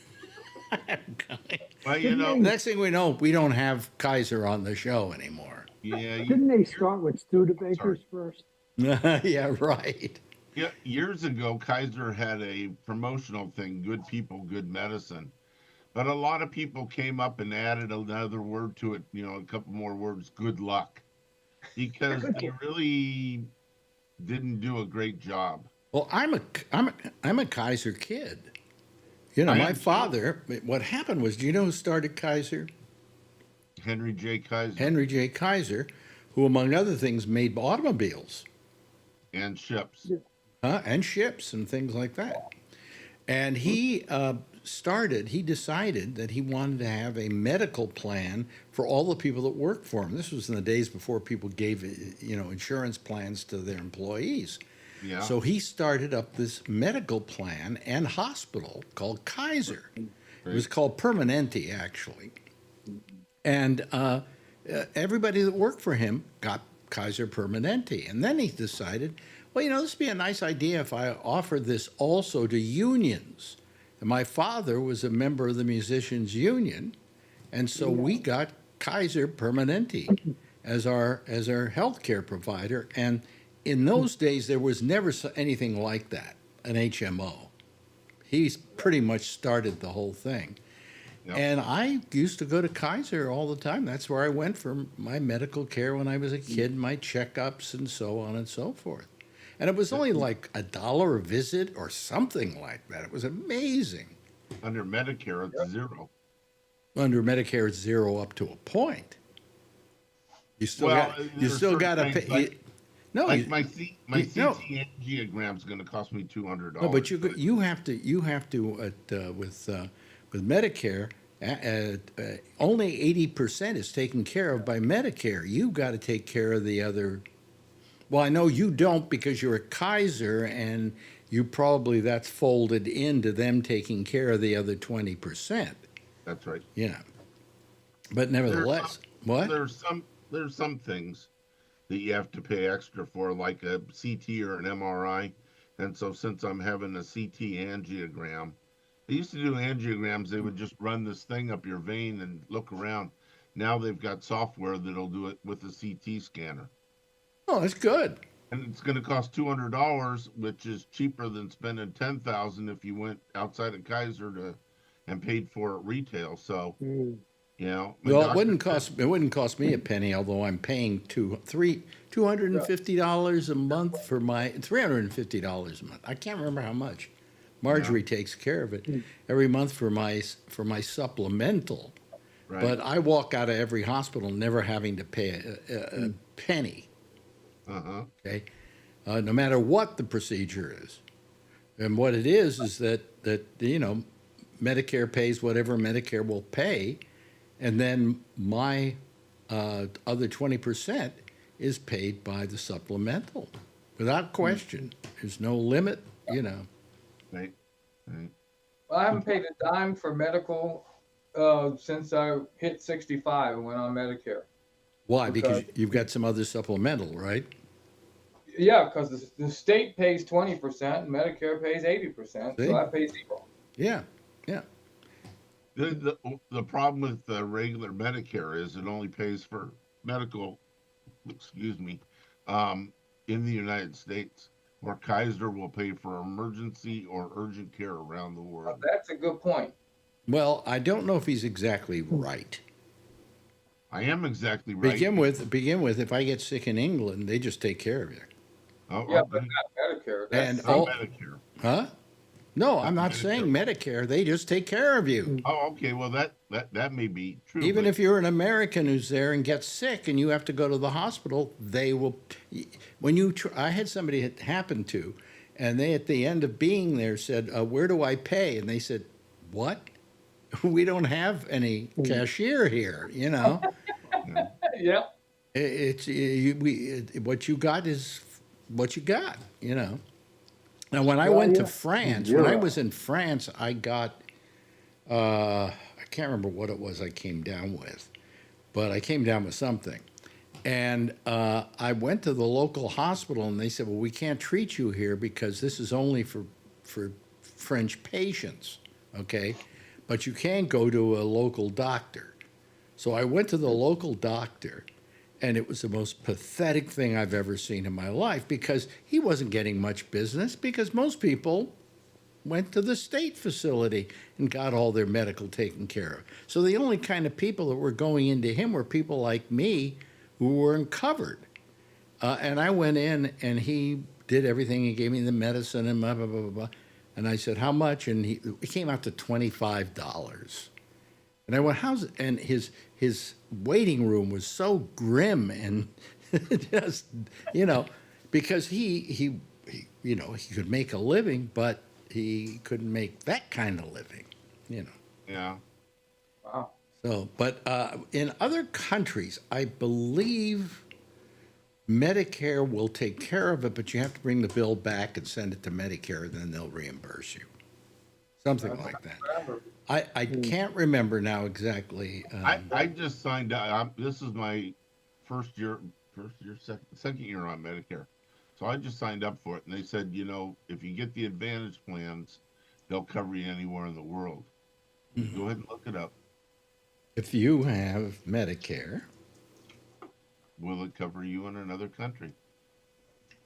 Well, you know, Next thing we know, we don't have Kaiser on the show anymore. yeah, Didn't they start with Studebakers first? Yeah, right. yeah. Years ago, Kaiser had a promotional thing: "Good people, good medicine." But a lot of people came up and added another word to it. You know, a couple more words: "Good luck," because they really didn't do a great job. Well, I'm a Kaiser kid. You know, I my am too. father. What happened was, do you know who started Kaiser? Henry J. Kaiser Henry J. Kaiser, who, among other things, made automobiles, and ships. and ships and things like that. And he decided that he wanted to have a medical plan for all the people that worked for him. This was in the days before people gave, insurance plans to their employees. Yeah. So he started up this medical plan and hospital called Kaiser. It was called Permanente, actually. And everybody that worked for him got Kaiser Permanente. And then he decided, well, this would be a nice idea if I offered this also to unions. And my father was a member of the musicians union, and so we got Kaiser Permanente as our health care provider. And in those days, there was never anything like that, an HMO. He's pretty much started the whole thing. Yep. And I used to go to Kaiser all the time. That's where I went for my medical care when I was a kid, my checkups and so on and so forth. And it was only like $1 a visit or something like that. It was amazing. Under Medicare, it's zero. Under Medicare, it's zero up to a point. You still Well, got you there's still got to certain pay. things like- No, Like you- my CT no. angiogram is going to cost me $200. no, but you have to with Medicare. Only 80% is taken care of by Medicare. You've got to take care of the other. Well, I know you don't because you're a Kaiser, and you probably that's folded into them taking care of the other 20%. That's right. Yeah, but nevertheless, what? There's some things that you have to pay extra for, like a CT or an MRI. And so since I'm having a CT angiogram, they used to do angiograms. They would just run this thing up your vein and look around. Now they've got software that'll do it with a CT scanner. Oh, that's good. And it's going to cost $200, which is cheaper than spending $10,000 if you went outside of Kaiser and paid for it retail. So, my Well, doctor it wouldn't cost me a penny, although I'm paying $250 a month for my $350 a month. I can't remember how much. Marjorie takes care of it every month for my supplemental. Right. But I walk out of every hospital never having to pay a penny. Uh-huh. Okay, no matter what the procedure is, and what it is that Medicare pays whatever Medicare will pay, and then my other 20% is paid by the supplemental, without question. There's no limit, you know. Right. Right. I haven't paid a dime for medical since I hit 65 and went on Medicare. Why? Because you've got some other supplemental, right? Yeah, because the state pays 20% and Medicare pays 80%, See? so I pay zero. Yeah, yeah. The problem with the regular Medicare is it only pays for medical, excuse me, in the United States, where Kaiser will pay for emergency or urgent care around the world. That's a good point. Well, I don't know if he's exactly right. I am exactly right. Begin with, if I get sick in England, they just take care of you. Oh, Yeah, okay. but not Medicare. And Not Medicare. Huh? No, I'm not Medicare. saying Medicare. They just take care of you. Oh, okay. Well, that may be true. Even but if you're an American who's there and gets sick and you have to go to the hospital, they will. When you, I had somebody it happened to, and they at the end of being there said, "Where do I pay?" And they said, "What? We don't have any cashier here. You know, Yeah. what you got is what you got. You know." Now, when I Well, went yeah. to France, Zero. when I was in France, I got, I can't remember what it was I came down with, but I came down with something. And I went to the local hospital and they said, well, we can't treat you here because this is only for French patients, okay? But you can go to a local doctor. So I went to the local doctor. And it was the most pathetic thing I've ever seen in my life because he wasn't getting much business because most people went to the state facility and got all their medical taken care of. So the only kind of people that were going into him were people like me who weren't covered. And I went in and he did everything. He gave me the medicine and blah, blah, blah, blah, blah. And I said, how much? And it came out to $25. And I went, how's it? And his waiting room was so grim and just, you know, because he you know, he could make a living, but he couldn't make that kind of living, you know. yeah. Wow. So, but in other countries, I believe Medicare will take care of it, but you have to bring the bill back and send it to Medicare, and then they'll reimburse you. Something like that. I can't remember now exactly. I just signed up. This is my second year on Medicare. So I just signed up for it. And they said, you know, if you get the Advantage plans, they'll cover you anywhere in the world. Go ahead and look it up. If you have Medicare, Will it cover you in another country?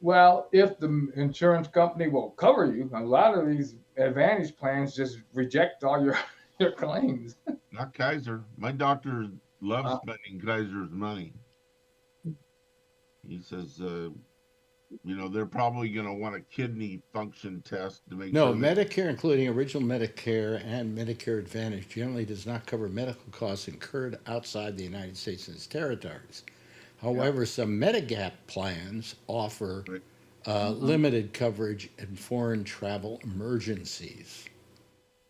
Well, if the insurance company will cover you, a lot of these Advantage plans just reject all your claims. Not Kaiser. My doctor loves spending Kaiser's money. He says, you know, they're probably going to want a kidney function test to make no, sure. Medicare, including original Medicare and Medicare Advantage, generally does not cover medical costs incurred outside the United States and its territories. However, some Medigap plans offer limited coverage in foreign travel emergencies.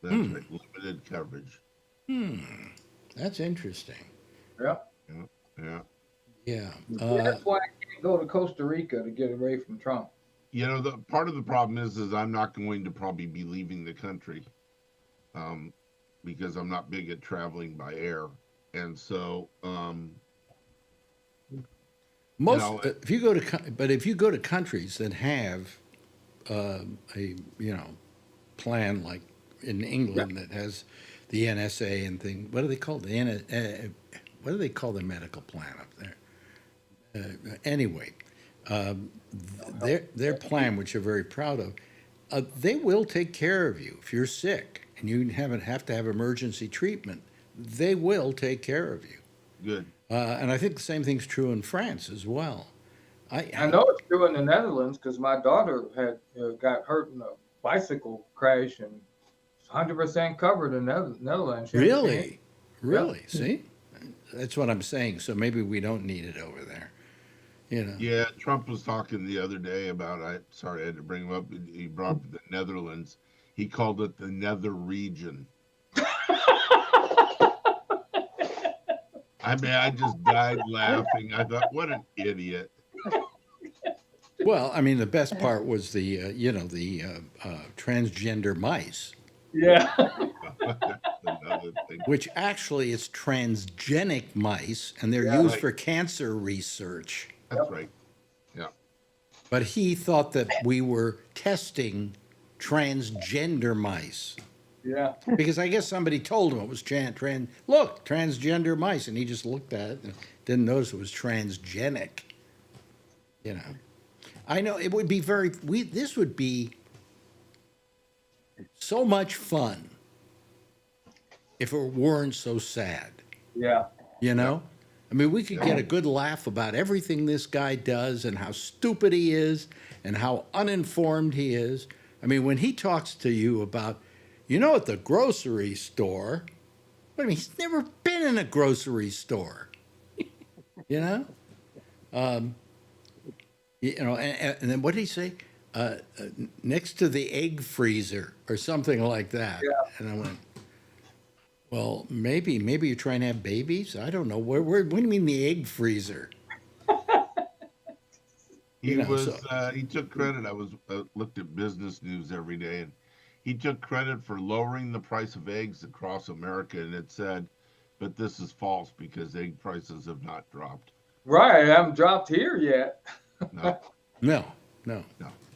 That's right, limited coverage. That's interesting. Yeah. Yeah. Yeah. That's why I can't go to Costa Rica to get away from Trump. You know, the part of the problem is I'm not going to probably be leaving the country, because I'm not big at traveling by air, and so Most, know, if you go to, but if you go to countries that have a plan like in England that has the NSA and thing, what do they call what do they call the medical plan up there? Anyway, their plan, which they're very proud of, they will take care of you if you're sick and you have to have emergency treatment. They will take care of you. good. And I think the same thing's true in France as well. I know it's true in the Netherlands because my daughter had got hurt in a bicycle crash and 100% covered in Netherlands. She had to pay. Really? See, that's what I'm saying. So maybe we don't need it over there. You know. Yeah, Trump was talking the other day about. I had to bring him up. He brought up the Netherlands. He called it the Nether region. I mean, I just died laughing. I thought, what an idiot. Well, I mean, the best part was the transgender mice, Yeah. That's another thing. which actually is transgenic mice, and they're Yeah. used Right. for cancer research. That's right. Yeah. But he thought that we were testing transgender mice. Yeah. Because I guess somebody told him it was look, transgender mice, and he just looked at it and didn't notice it was transgenic. You know, I know it would be this would be so much fun if it weren't so sad. Yeah. You know, I mean, we could get a good laugh about everything this guy does and how stupid he is and how uninformed he is. I mean, when he talks to you about, at the grocery store, I mean, he's never been in a grocery store. You know? And then what did he say? Next to the egg freezer or something like that. Yeah. And I went, well, maybe you're trying to have babies. I don't know. What do you mean the egg freezer? He he took credit. I was looked at business news every day, and he took credit for lowering the price of eggs across America, and it said, but this is false because egg prices have not dropped. Right. I haven't dropped here yet. No, No. no.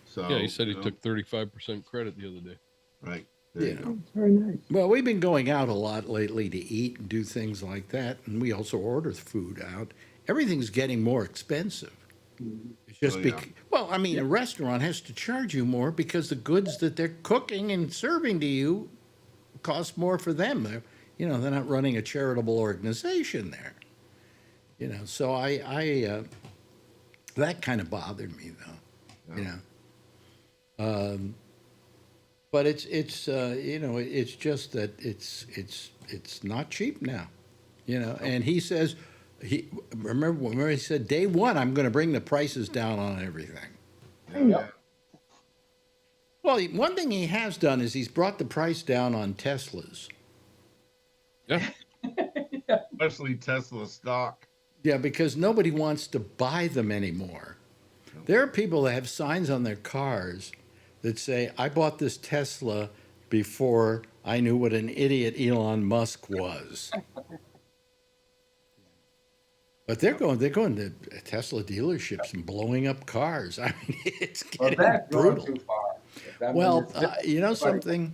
So Yeah, he said he took 35% credit the other day. right. There you Yeah. go. It's very nice. Well, we've been going out a lot lately to eat and do things like that, and we also order food out. Everything's getting more expensive. It's just Oh, yeah. well, I mean, a restaurant has to charge you more because the goods that they're cooking and serving to you cost more for them. They're not running a charitable organization there. So I that kind of bothered me though. But it's just that it's not cheap now, And he says remember he said day one I'm going to bring the prices down on everything. Yep. Well, one thing he has done is he's brought the price down on Teslas. Yeah. Especially Tesla stock. Yeah, because nobody wants to buy them anymore. There are people that have signs on their cars that say, I bought this Tesla before I knew what an idiot Elon Musk was. But they're going to Tesla dealerships and blowing up cars. I mean, it's Well, getting that's going brutal. too far. That Well, means it's- you know something?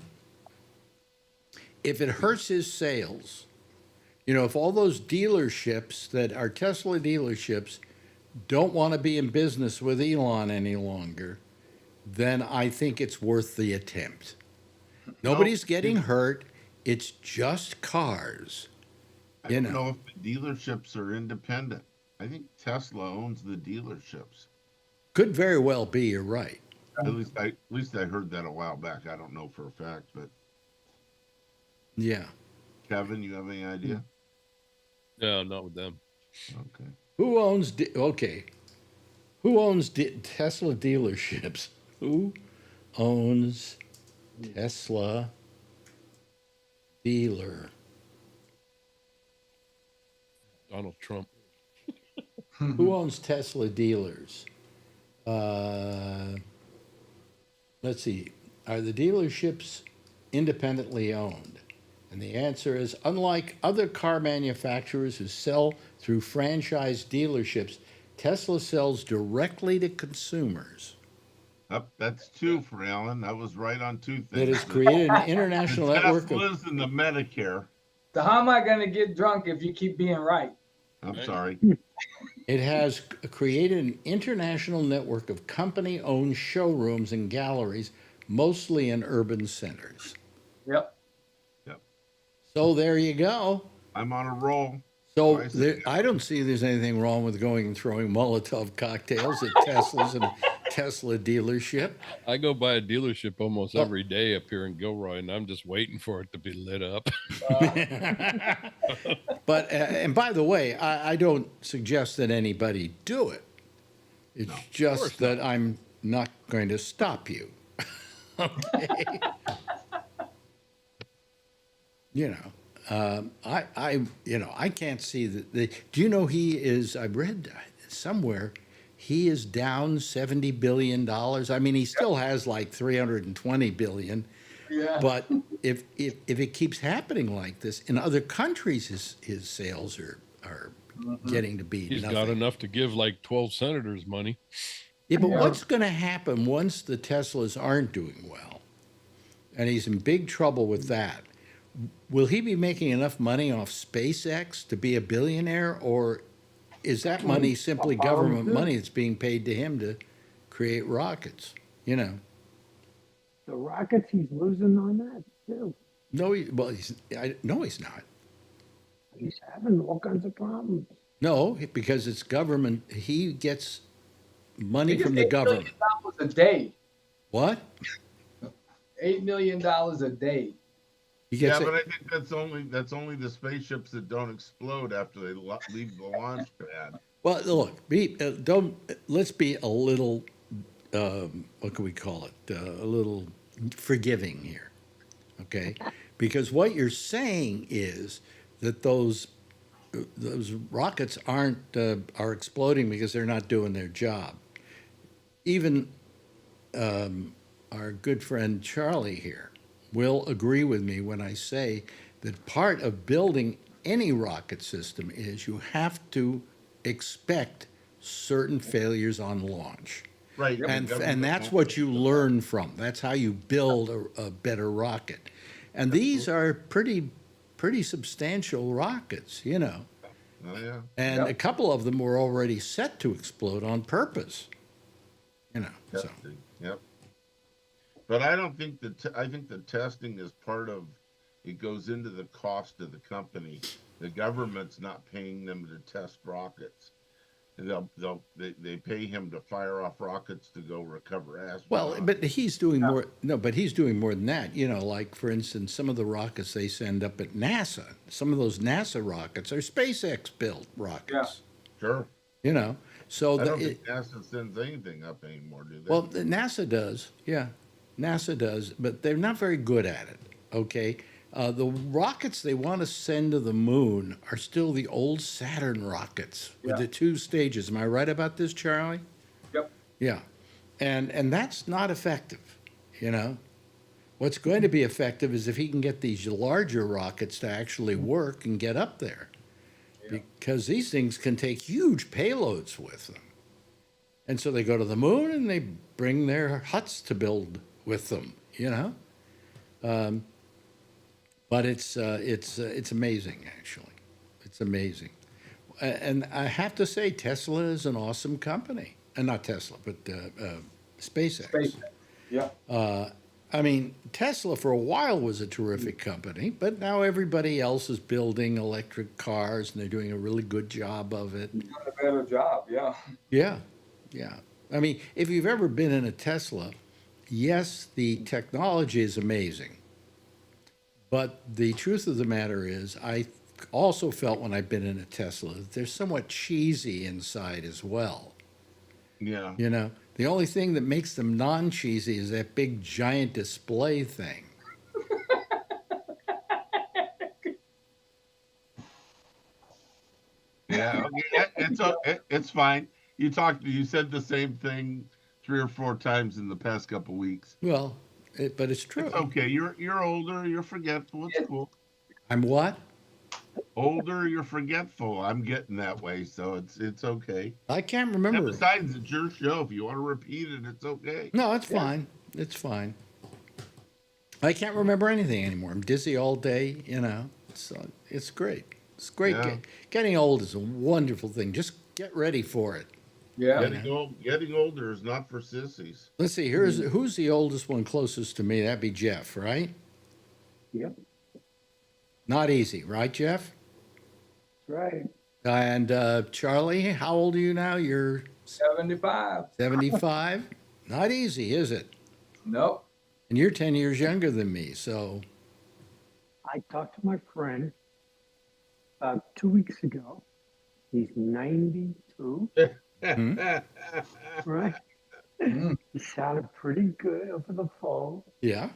If it hurts his sales, if all those dealerships that are Tesla dealerships don't want to be in business with Elon any longer, then I think it's worth the attempt. Nobody's getting hurt. It's just cars. I don't know if the dealerships are independent. I think Tesla owns the dealerships. Could very well be. You're right. At least I heard that a while back. I don't know for a fact, but Yeah. Kevin, you have any idea? No, not with them. Okay. Who owns? Who owns Tesla dealerships? Who owns Tesla dealer? Donald Trump. Who owns Tesla dealers? Let's see. Are the dealerships independently owned? And the answer is, unlike other car manufacturers who sell through franchise dealerships, Tesla sells directly to consumers. That's two for Alan. I was right on two things. That has created an international the network of. Teslas and the Medicare. So how am I going to get drunk if you keep being right? I'm sorry. It has created an international network of company-owned showrooms and galleries, mostly in urban centers. Yep. So there you go. I'm on a roll. So I see. I don't see there's anything wrong with going and throwing Molotov cocktails at Teslas and Tesla dealership. I go by a dealership almost every day up here in Gilroy, and I'm just waiting for it to be lit up. But and by the way, I don't suggest that anybody do it. It's just that I'm not going to stop you. Okay. I can't see that. Do you know he is? I read somewhere he is down $70 billion. I mean, he still has like 320 billion. Yeah. But if it keeps happening like this in other countries, his sales are getting to be He's nothing. got enough to give like 12 senators money. Yeah, but Yeah. what's going to happen once the Teslas aren't doing well, and he's in big trouble with that? Will he be making enough money off SpaceX to be a billionaire, or is that money simply government money that's being paid to him to create rockets? You know. The rockets, he's losing on that too. No, he's not. He's having all kinds of problems. No, because it's government. He gets money from the $8 million government. a day. What? $8 million a day. He gets Yeah, it. but I think that's only the spaceships that don't explode after they leave the launch pad. Well, look, let's be a little, what can we call it? A little forgiving here, okay? Because what you're saying is that those rockets are exploding because they're not doing their job. Even our good friend Charlie here will agree with me when I say that part of building any rocket system is you have to expect certain failures on launch. Right. And that's what you learn from. That's how you build a better rocket. And these are pretty substantial rockets, you know. Oh, yeah. And a couple of them were already set to explode on purpose, you know. So. Yep. But I don't think I think the testing is part of it, goes into the cost of the company. The government's not paying them to test rockets. They pay him to fire off rockets to go recover astronauts. Well, but he's doing more. No, but he's doing more than that. You know, like for instance, some of the rockets they send up at NASA. Some of those NASA rockets are SpaceX built rockets. Yeah. Sure. You know, so I don't think NASA sends anything up anymore, do they? well, NASA does. Yeah, NASA does, but they're not very good at it. Okay. The rockets they want to send to the moon are still the old Saturn rockets with the 2 stages. Am I right about this, Charlie? Yep. Yeah. And that's not effective, you know. What's going to be effective is if he can get these larger rockets to actually work and get up there. Yeah. Because these things can take huge payloads with them. And so they go to the moon and they bring their huts to build with them, you know. But it's amazing, actually. It's amazing. And I have to say, Tesla is an awesome company. Not Tesla, but SpaceX. SpaceX. Yeah. I mean, Tesla for a while was a terrific company, but now everybody else is building electric cars, and they're doing a really good job of it. He's done a better job. Yeah. Yeah, yeah. I mean, if you've ever been in a Tesla, yes, the technology is amazing. But the truth of the matter is, I also felt when I've been in a Tesla that they're somewhat cheesy inside as well. Yeah. You know, the only thing that makes them non-cheesy is that big giant display thing. Yeah. Okay. It's fine. You said the same thing 3 or 4 times in the past couple weeks. Well, but it's true. It's okay. You're older. You're forgetful. It's cool. I'm what? Older. You're forgetful. I'm getting that way, so it's okay. I can't remember. And besides, it's your show. If you want to repeat it, it's okay. No, it's fine. It's fine. I can't remember anything anymore. I'm dizzy all day. You know, so it's great. It's great. Yeah. Getting old is a wonderful thing. Just get ready for it. Yeah. Getting older is not for sissies. Let's see. Who's the oldest one closest to me? That'd be Jeff, right? Yep, Not easy, right, Jeff? right. And Charlie, how old are you now? You're 75. 75. Not easy, is it? Nope. And you're 10 years younger than me, so I talked to my friend about 2 weeks ago. He's 92, right? He sounded pretty good over the phone. yeah.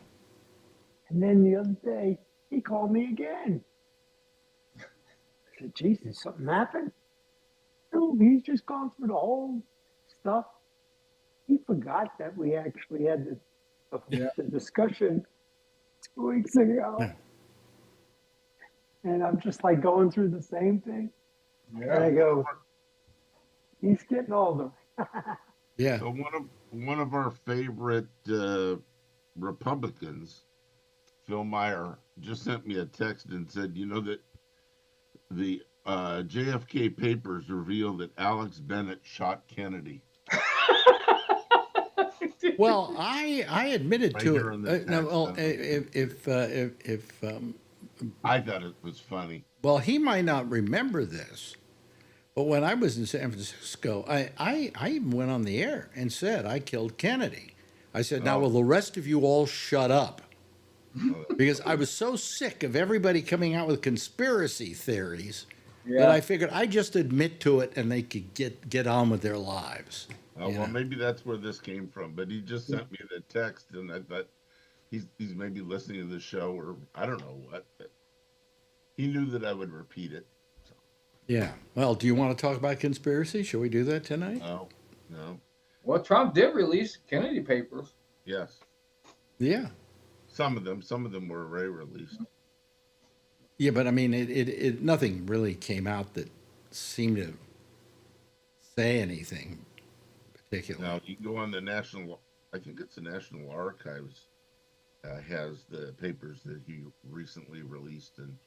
And then the other day, he called me again. I said, geez, did something happen? No, he's just gone through the whole stuff. He forgot that we actually had the discussion 2 weeks ago. Yeah. And I'm just like going through the same thing. And I Yeah. go, he's getting older. Yeah. So one of our favorite Republicans, Phil Meyer, just sent me a text and said, you know that the JFK papers reveal that Alex Bennett shot Kennedy. Well, I admitted Right to here in the it. No, text, well, huh? I thought it was funny. well, he might not remember this, but when I was in San Francisco, I even went on the air and said I killed Kennedy. I said, now Oh. will the rest of you all shut up? Oh, Because I was so sick of everybody coming out with conspiracy theories that Yeah. I figured I'd just admit to it and they could get on with their lives. Oh, you well, know? maybe that's where this came from. But he just sent me the text, and I thought he's maybe listening to the show, or I don't know what. But he knew that I would repeat it. So, Yeah. Well, do you want to talk about conspiracy? Shall we do that tonight? no, Well, Trump did release Kennedy papers. yes, Yeah. some of them were already released. Yeah, but I mean, it nothing really came out that seemed to say anything particular. Now you can go on the National. I think it's the National Archives has the papers that he recently released, and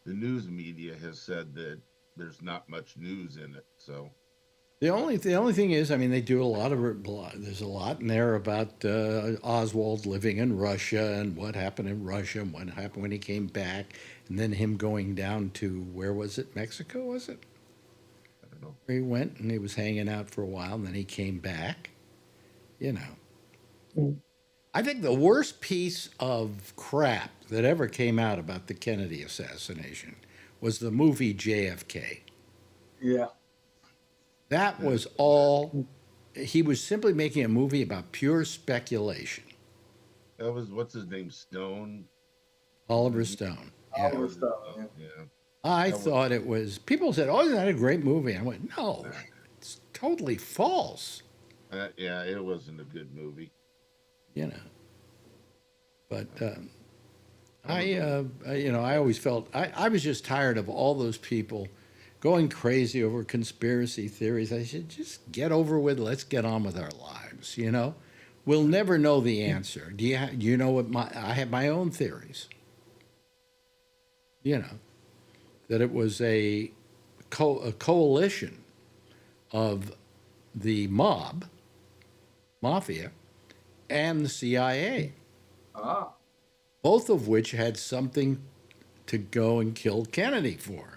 the news media has said that there's not much news in it. So The only thing is, I mean, they do a lot of there's a lot in there about Oswald living in Russia and what happened in Russia and what happened when he came back, and then him going down to where was it, Mexico? Was it? I don't know. Where he went and he was hanging out for a while, and then he came back. You know, I think the worst piece of crap that ever came out about the Kennedy assassination was the movie JFK. Yeah. That was all. He was simply making a movie about pure speculation. That was what's his name, Stone. Oliver Stone. All the stuff. Yeah. Yeah. I That was- thought it was. People said, "Oh, isn't that a great movie?" I went, "No, it's totally false." Yeah, it wasn't a good movie. You know. But I always felt I was just tired of all those people going crazy over conspiracy theories. I said, just get over with. Let's get on with our lives. You know, we'll never know the answer. Do you know what I have my own theories. You know, that it was a coalition of the mafia, and the CIA, Ah. both of which had something to go and kill Kennedy for.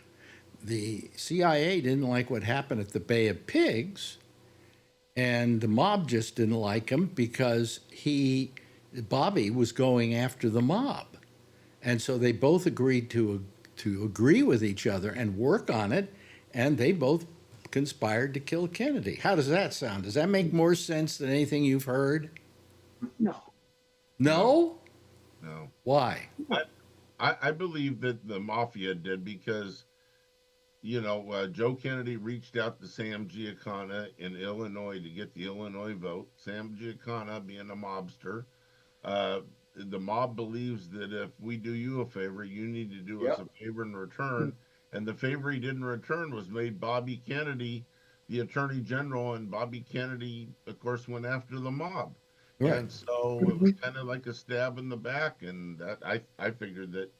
The CIA didn't like what happened at the Bay of Pigs, and the mob just didn't like him because Bobby was going after the mob. And so they both agreed to agree with each other and work on it, and they both conspired to kill Kennedy. How does that sound? Does that make more sense than anything you've heard? No. No? No. Why? I believe that the mafia did because, Joe Kennedy reached out to Sam Giancana in Illinois to get the Illinois vote. Sam Giancana, being a mobster, the mob believes that if we do you a favor, you need to do us a favor in return. And the favor he didn't return was made Bobby Kennedy the attorney general, and Bobby Kennedy, of course, went after the mob. Right. And so it was kind of like a stab in the back, and that I figured that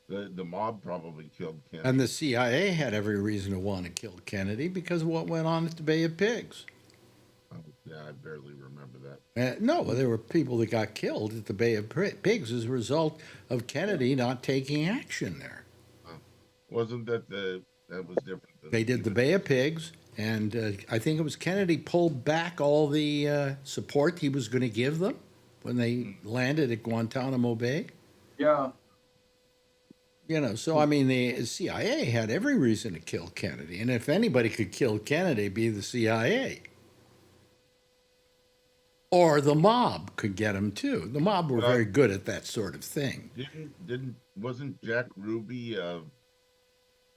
the mob probably killed Kennedy. And the CIA had every reason to want to kill Kennedy because of what went on at the Bay of Pigs. Yeah, I barely remember that. No, there were people that got killed at the Bay of Pigs as a result of Kennedy not taking action there. Wasn't that was different? They did the Bay of Pigs, and I think it was Kennedy pulled back all the support he was going to give them when they landed at Guantanamo Bay. Yeah. So I mean, the CIA had every reason to kill Kennedy, and if anybody could kill Kennedy, it'd be the CIA. Or the mob could get him too. The mob were very good at that sort of thing. Wasn't Jack Ruby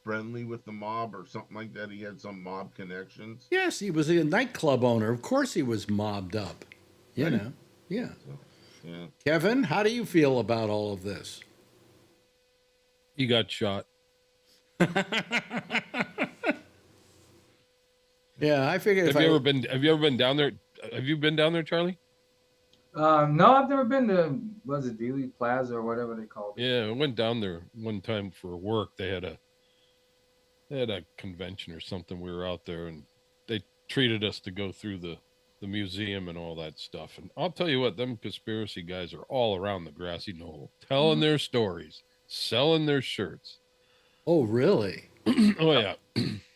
friendly with the mob or something like that? He had some mob connections. Yes, he was a nightclub owner. Of course he was mobbed up. You Right. know. Yeah. So, yeah. Kevin, how do you feel about all of this? He got shot. Yeah, I figured if Have you ever been down there? Have you been down there, Charlie? No, I've never been to, was it Dealey Plaza or whatever they called it? Yeah, I went down there one time for work. They had a convention or something. We were out there, and they treated us to go through the museum and all that stuff. And I'll tell you what, them conspiracy guys are all around the grassy knoll, telling their stories, selling their shirts. Oh, really? Oh yeah.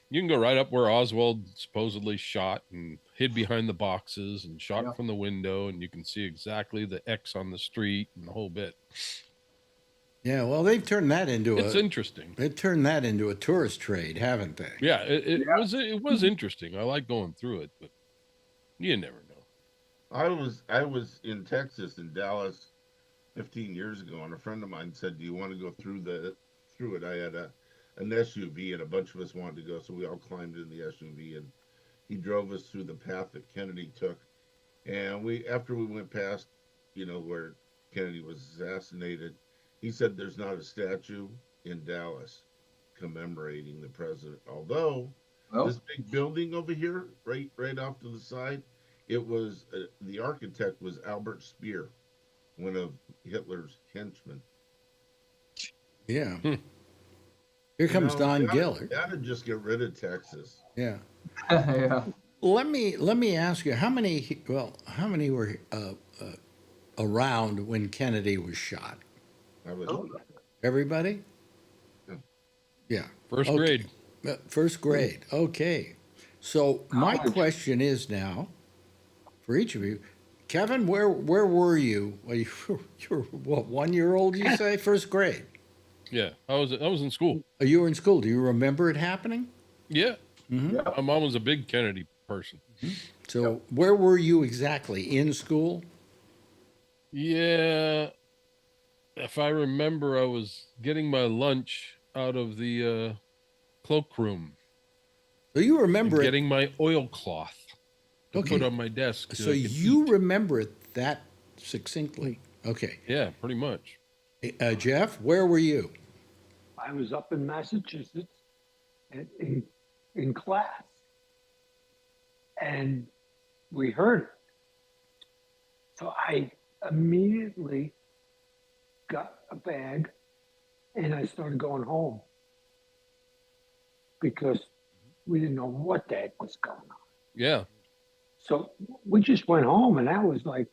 You can go right up where Oswald supposedly shot and hid behind the boxes and shot Yeah. from the window, and you can see exactly the X on the street and the whole bit. Yeah, well, they've turned that into It's interesting. they've turned that into a tourist trade, haven't they? Yeah, it Yeah. was interesting. I like going through it, but you never know. I was in Texas, in Dallas, 15 years ago, and a friend of mine said, "Do you want to go through it?" I had an SUV, and a bunch of us wanted to go, so we all climbed in the SUV, and he drove us through the path that Kennedy took. And after we went past, where Kennedy was assassinated, he said there's not a statue in Dallas commemorating the president. Although Well, this big building over here, right off to the side, it was the architect was Albert Speer, one of Hitler's henchmen. Yeah. Here comes Don Giller. Gotta just get rid of Texas. Yeah. yeah. Let me ask you, how many were around when Kennedy was shot? I was Everybody? Yeah. Yeah. First Okay. grade. First grade. Okay. So my question is now, for each of you, Kevin, where were you? Well, you're what, 1 year old? You say first grade. Yeah, I was in school. Oh, you were in school. Do you remember it happening? Yeah, Mm-hmm. my mom was a big Kennedy person. So where were you exactly in school? Yeah, if I remember, I was getting my lunch out of the cloakroom. So you remember it. Getting my oilcloth to Okay. put on my desk. So you remember it that succinctly. Okay. Yeah, pretty much. Jeff, where were you? I was up in Massachusetts in class, and we heard it. So I immediately got a bag and I started going home because we didn't know what the heck was going on. Yeah. So we just went home, and that was like,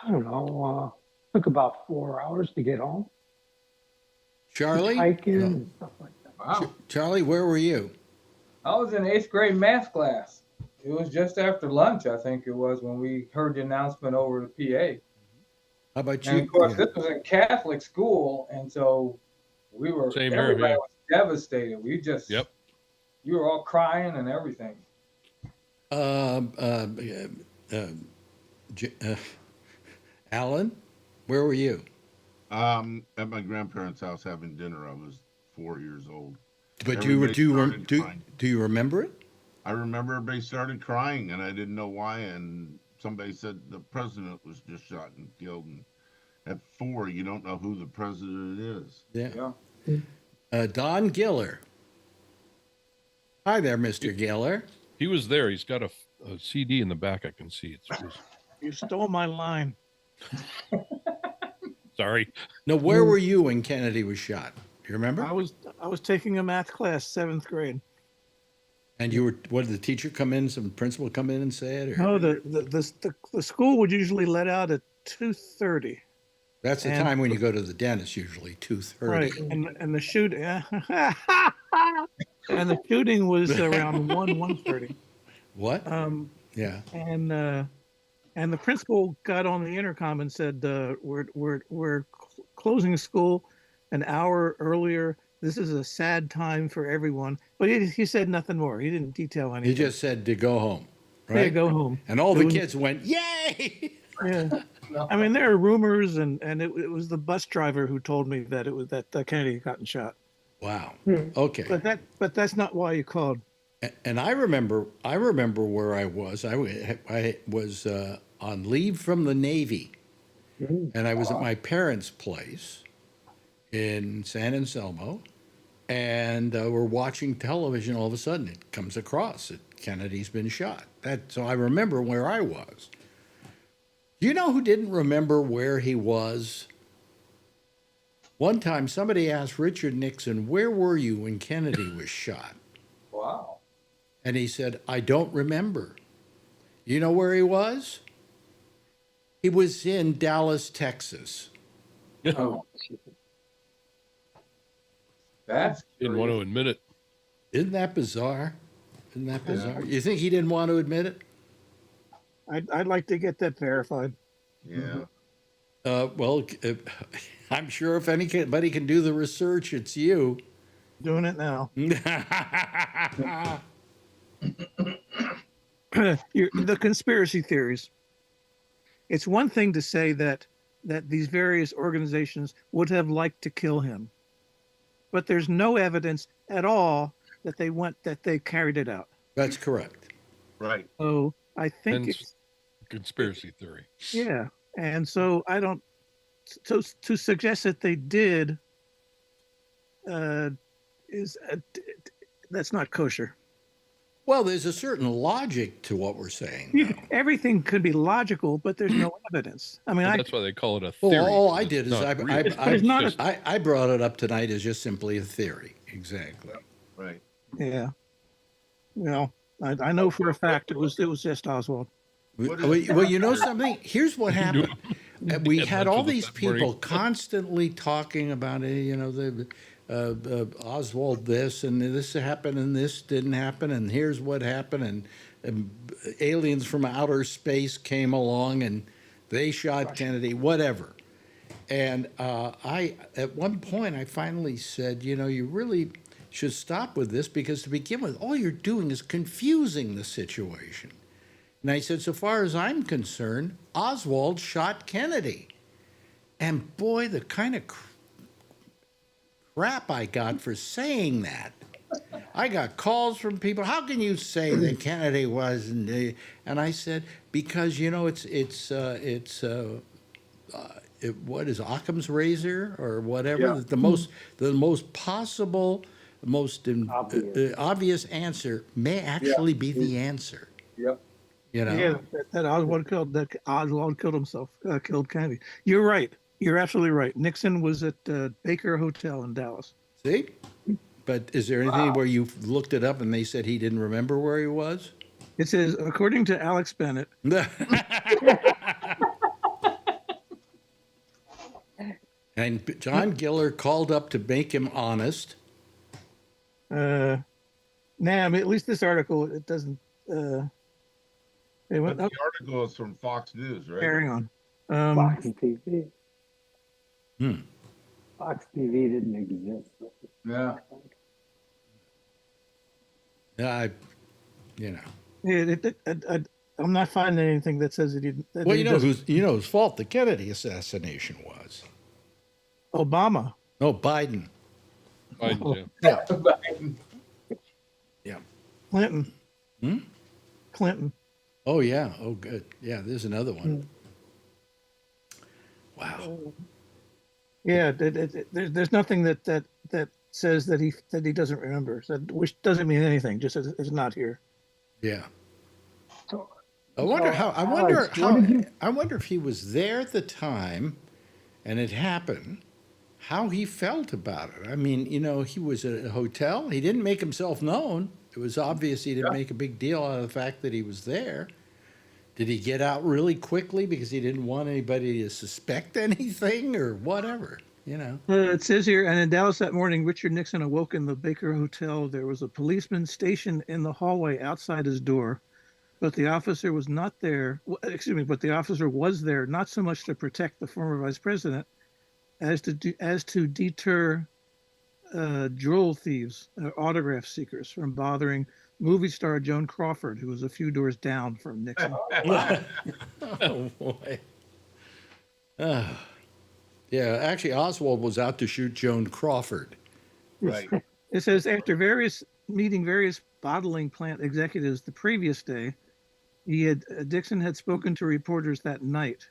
I don't know, took about 4 hours to get home. Charlie? Hiking No. and stuff like that. Wow. Charlie, where were you? I was in 8th grade math class. It was just after lunch, I think it was, when we heard the announcement over the PA. How about you? And of course, Yeah. this was in Catholic school, and so Same here, everybody yeah. was devastated. Yep. You were all crying and everything. Alan, where were you? At my grandparents' house having dinner. I was 4 years old. But Everybody started crying. do you remember it? I remember everybody started crying, and I didn't know why. And somebody said the president was just shot and killed. And at 4, you don't know who the president is. Yeah. Yeah. Don Giller. Hi there, Mr. Giller. He was there. He's got a CD in the back. I can see it. You stole my line. Sorry. Now, where were you when Kennedy was shot? Do you remember? I was taking a math class, 7th grade. And you were, what did the teacher come in, some principal come in and say it? Or? No, the school would usually let out at 2:30. That's the and- time when you go to the dentist, usually 2:30. Right, and the shooting, and the shooting was around 1:30. What? Yeah. And the principal got on the intercom and said, "We're closing school an hour earlier. This is a sad time for everyone." But he said nothing more. He didn't detail anything. He just said to go home, Yeah, right? go home. And all It the was- kids went, yay! Yeah. I mean, there are rumors, and it was the bus driver who told me that it was that Kennedy had gotten shot. Wow. Hmm. Okay. But that's not why you called. And I remember where I was. I was on leave from the Navy, Mm. and I was at my parents' place in San Anselmo, and we're watching television. All of a sudden, it comes across that Kennedy's been shot. So I remember where I was. Do you know who didn't remember where he was? One time, somebody asked Richard Nixon, "Where were you when Kennedy was shot?" Wow. And he said, "I don't remember." You know where he was? He was in Dallas, Texas. Oh, that's Didn't want to curious. admit it. Isn't that bizarre? Isn't that bizarre? You think he didn't want to admit it? I'd like to get that verified. Yeah. Well, I'm sure if anybody can do the research, it's you. Doing it now. The conspiracy theories. It's one thing to say that these various organizations would have liked to kill him, but there's no evidence at all that they carried it out. That's correct. Right. So I think Hence, it's conspiracy theory. yeah, and so I don't. So to suggest that they did is that's not kosher. Well, there's a certain logic to what we're saying. Now. Everything could be logical, but there's no evidence. I mean, Well, I that's why they call it a theory. Well, all I 'cause did it's is not real. It's not Just- I brought it up tonight as just simply a theory. Exactly. Right. yeah. Well, I know for a fact it was just Oswald. What Well, is- well, you know something? Here's what happened. We Yeah, had lunch all with us these that morning. people constantly talking about it, you know, the Oswald this and this happened and this didn't happen and here's what happened and aliens from outer space came along and they shot Kennedy, whatever. And at one point, I finally said, you know, you really should stop with this because to begin with, all you're doing is confusing the situation. And I said, so far as I'm concerned, Oswald shot Kennedy. And boy, the kind of crap I got for saying that. I got calls from people. How can you say that Kennedy was? And I said, because you know what is Occam's razor or whatever? Yeah. The most possible, most obvious answer may actually be the answer. Yep. You know. Yeah, that Oswald killed himself, killed Kennedy. You're right. You're absolutely right. Nixon was at Baker Hotel in Dallas. See? But is there anything where you looked it up and they said he didn't remember where he was? It says, according to Alex Bennett, and John Giller called up to make him honest. nah, I mean, at least this article, it doesn't. They But went the up. article is from Fox News, right? Carrying on. Fox TV. Hmm. Fox TV didn't exist. Yeah. You know. I'm not finding anything that says it didn't. that Well, he you know doesn't- whose fault the Kennedy assassination was. Obama. No, Biden. Biden, yeah. Yeah. Clinton. Hmm? Clinton. Oh yeah. Oh good. Yeah. There's another one. Wow. Yeah, there's nothing that says that he doesn't remember. So, which doesn't mean anything. Just as it's not here. Yeah. So, I wonder so, how. I Alex, wonder what how. did you- I wonder if he was there at the time, and it happened. How he felt about it. I mean, you know, he was at a hotel. He didn't make himself known. It was obvious he didn't make a big deal out of the fact that he was there. Did he get out really quickly because he didn't want anybody to suspect anything or whatever? You know. It says here, and in Dallas that morning, Richard Nixon awoke in the Baker Hotel. There was a policeman stationed in the hallway outside his door, but the officer was not there. Excuse me, but the officer was there not so much to protect the former vice president, as to deter droll thieves, autograph seekers, from bothering movie star Joan Crawford, who was a few doors down from Nixon. Oh boy. Yeah, actually, Oswald was out to shoot Joan Crawford. Right. It says after meeting various bottling plant executives the previous day, Dixon had spoken to reporters that night,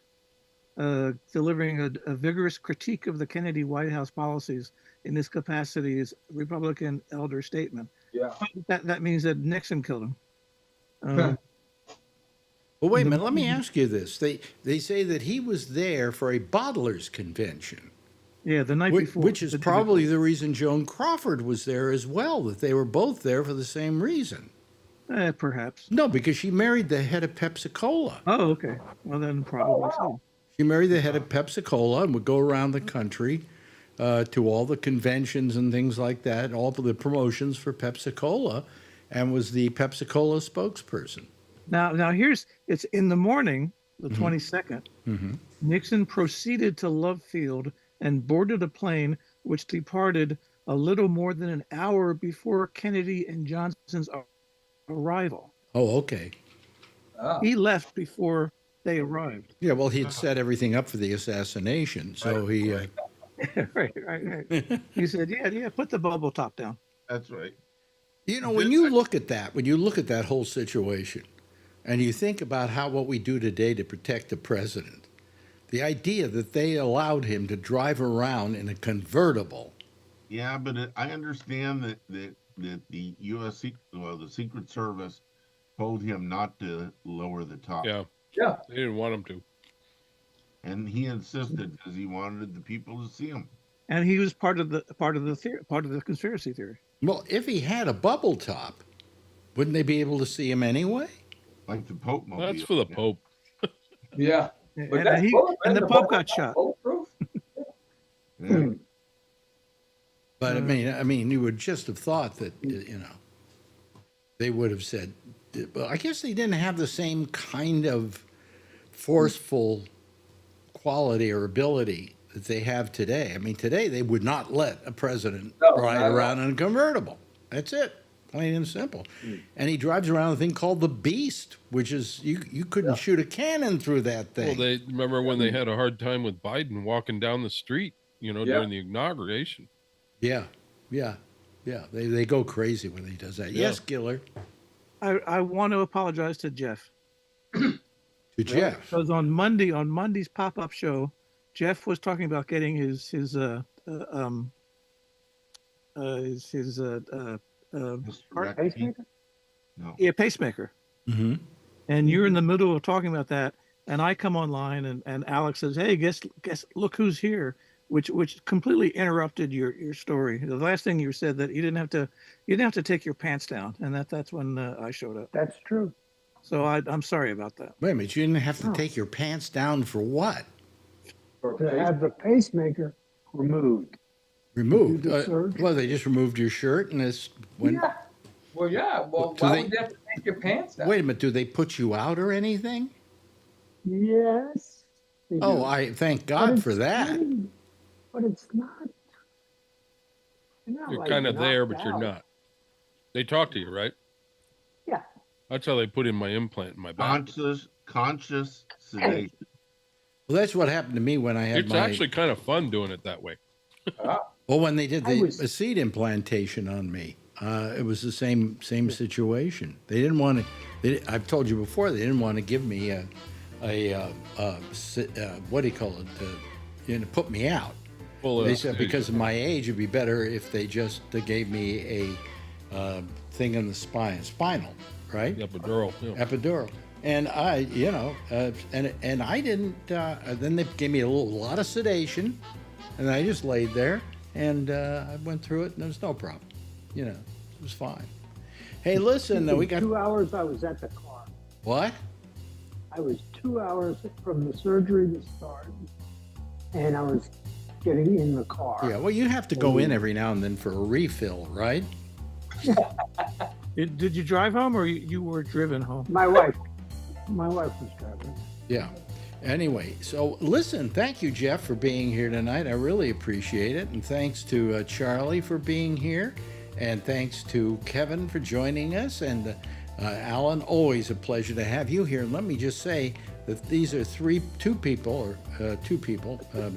delivering a vigorous critique of the Kennedy White House policies in his capacity as Republican elder statesman. Yeah. That means that Nixon killed him. Well, wait a minute. Let me ask you this. They say that he was there for a bottlers convention. Yeah, the night before. Which is probably the reason Joan Crawford was there as well, that they were both there for the same reason. Perhaps. No, because she married the head of Pepsi-Cola. Oh, okay. Well, then probably so. She married the head of Pepsi-Cola and would go around the country to all the conventions and things like that, all of the promotions for Pepsi-Cola, and was the Pepsi-Cola spokesperson. Now it's in the morning, the 22nd. Mm-hmm. Nixon proceeded to Love Field and boarded a plane which departed a little more than an hour before Kennedy and Johnson's arrival. Oh, okay. He left before they arrived. Yeah, well, he'd set everything up for the assassination, so he... right. He said, yeah, put the bubble top down. That's right. You know, when you look at that whole situation, and you think about what we do today to protect the president, the idea that they allowed him to drive around in a convertible. Yeah, but I understand that the U.S. the Secret Service told him not to lower the top. Yeah. Yeah. They didn't want him to. And he insisted because he wanted the people to see him. And he was part of the conspiracy theory. Well, if he had a bubble top, wouldn't they be able to see him anyway? Like the Pope mobile. That's for the Pope. Yeah. But And the Pope got shot. Yeah. But I mean, you would just have thought that they would have said. Well, I guess they didn't have the same kind of forceful quality or ability that they have today. I mean, today they would not let a president ride around in a convertible. That's it, plain and simple. And he drives around a thing called the Beast, which is you couldn't shoot a cannon through that thing. Well, they remember when they had a hard time with Biden walking down the street, during the inauguration. Yeah. They go crazy when he does that. Yeah. Yes, Giller. I want to apologize to Jeff. To Jeff. Because on Monday's pop-up show, Jeff was talking about getting his Mr. Pacemaker? No. pacemaker. Mm-hmm. And you're in the middle of talking about that, and I come online and Alex says, "Hey, guess look who's here," which completely interrupted your story. The last thing you said that you didn't have to take your pants down, and that's when I showed up. That's true. So I'm sorry about that. Wait a minute, you didn't have to take your pants down for what? To have the pacemaker removed. Removed? the surgery. Well, they just removed your shirt and this went. Yeah. Well, yeah. Well, Do why they- would you have to take your pants down? Wait a minute, do they put you out or anything? Yes. they do. Oh, I thank But God it's for that. really- But it's not. Not You're like kind of there, knocked but you're out. not. They talk to you, right? Yeah. That's how they put in my implant in my back. Conscious sedation. Well, that's what happened to me when I had It's actually kind of fun doing it that way. Well, when they did I the was- seed implantation on me, it was the same situation. They didn't want to. I've told you before, they didn't want to give me what do you call it? Put me out. Full They said anesthesia. because of my age, it'd be better if they just gave me a thing in the spinal, right? Epidural. Yeah. Epidural. And I, and I didn't. Then they gave me a lot of sedation, and I just laid there, and I went through it, and there was no problem. It was fine. Hey, listen, we got 2 hours. I was at the car. what? I was 2 hours from the surgery to start, and I was getting in the car. Yeah. Well, you have to go in every now and then for a refill, right? Did you drive home or you were driven home? My wife was driving. Yeah. Anyway, so listen, thank you, Jeff, for being here tonight. I really appreciate it. And thanks to Charlie for being here. And thanks to Kevin for joining us. And Alan, always a pleasure to have you here. And let me just say that these are two people,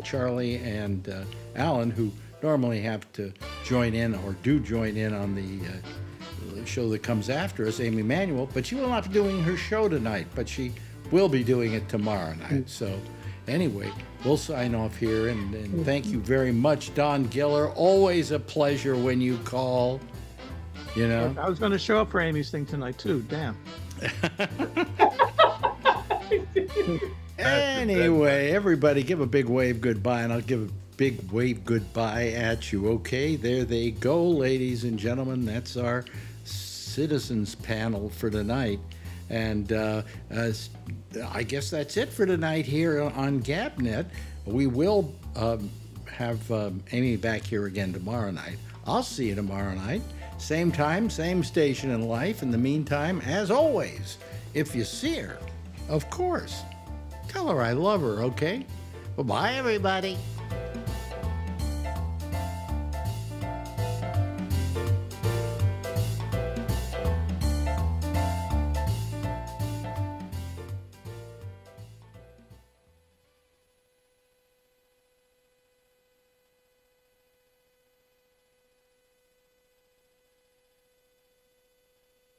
Charlie and Alan, who normally have to join in or do join in on the show that comes after us, Amy Manuel, but she will not be doing her show tonight, but she will be doing it tomorrow night. So anyway, we'll sign off here, and thank you very much, Don Giller. Always a pleasure when you call, you know. I was going to show up for Amy's thing tonight, too. Damn. Anyway, everybody give a big wave goodbye, and I'll give a big wave goodbye at you, okay? There they go, ladies and gentlemen. That's our citizens panel for tonight. And I guess that's it for tonight here on GabNet. We will have Amy back here again tomorrow night. I'll see you tomorrow night. Same time, same station in life. In the meantime, as always, if you see her, of course, tell her I love her, okay? Bye-bye, everybody.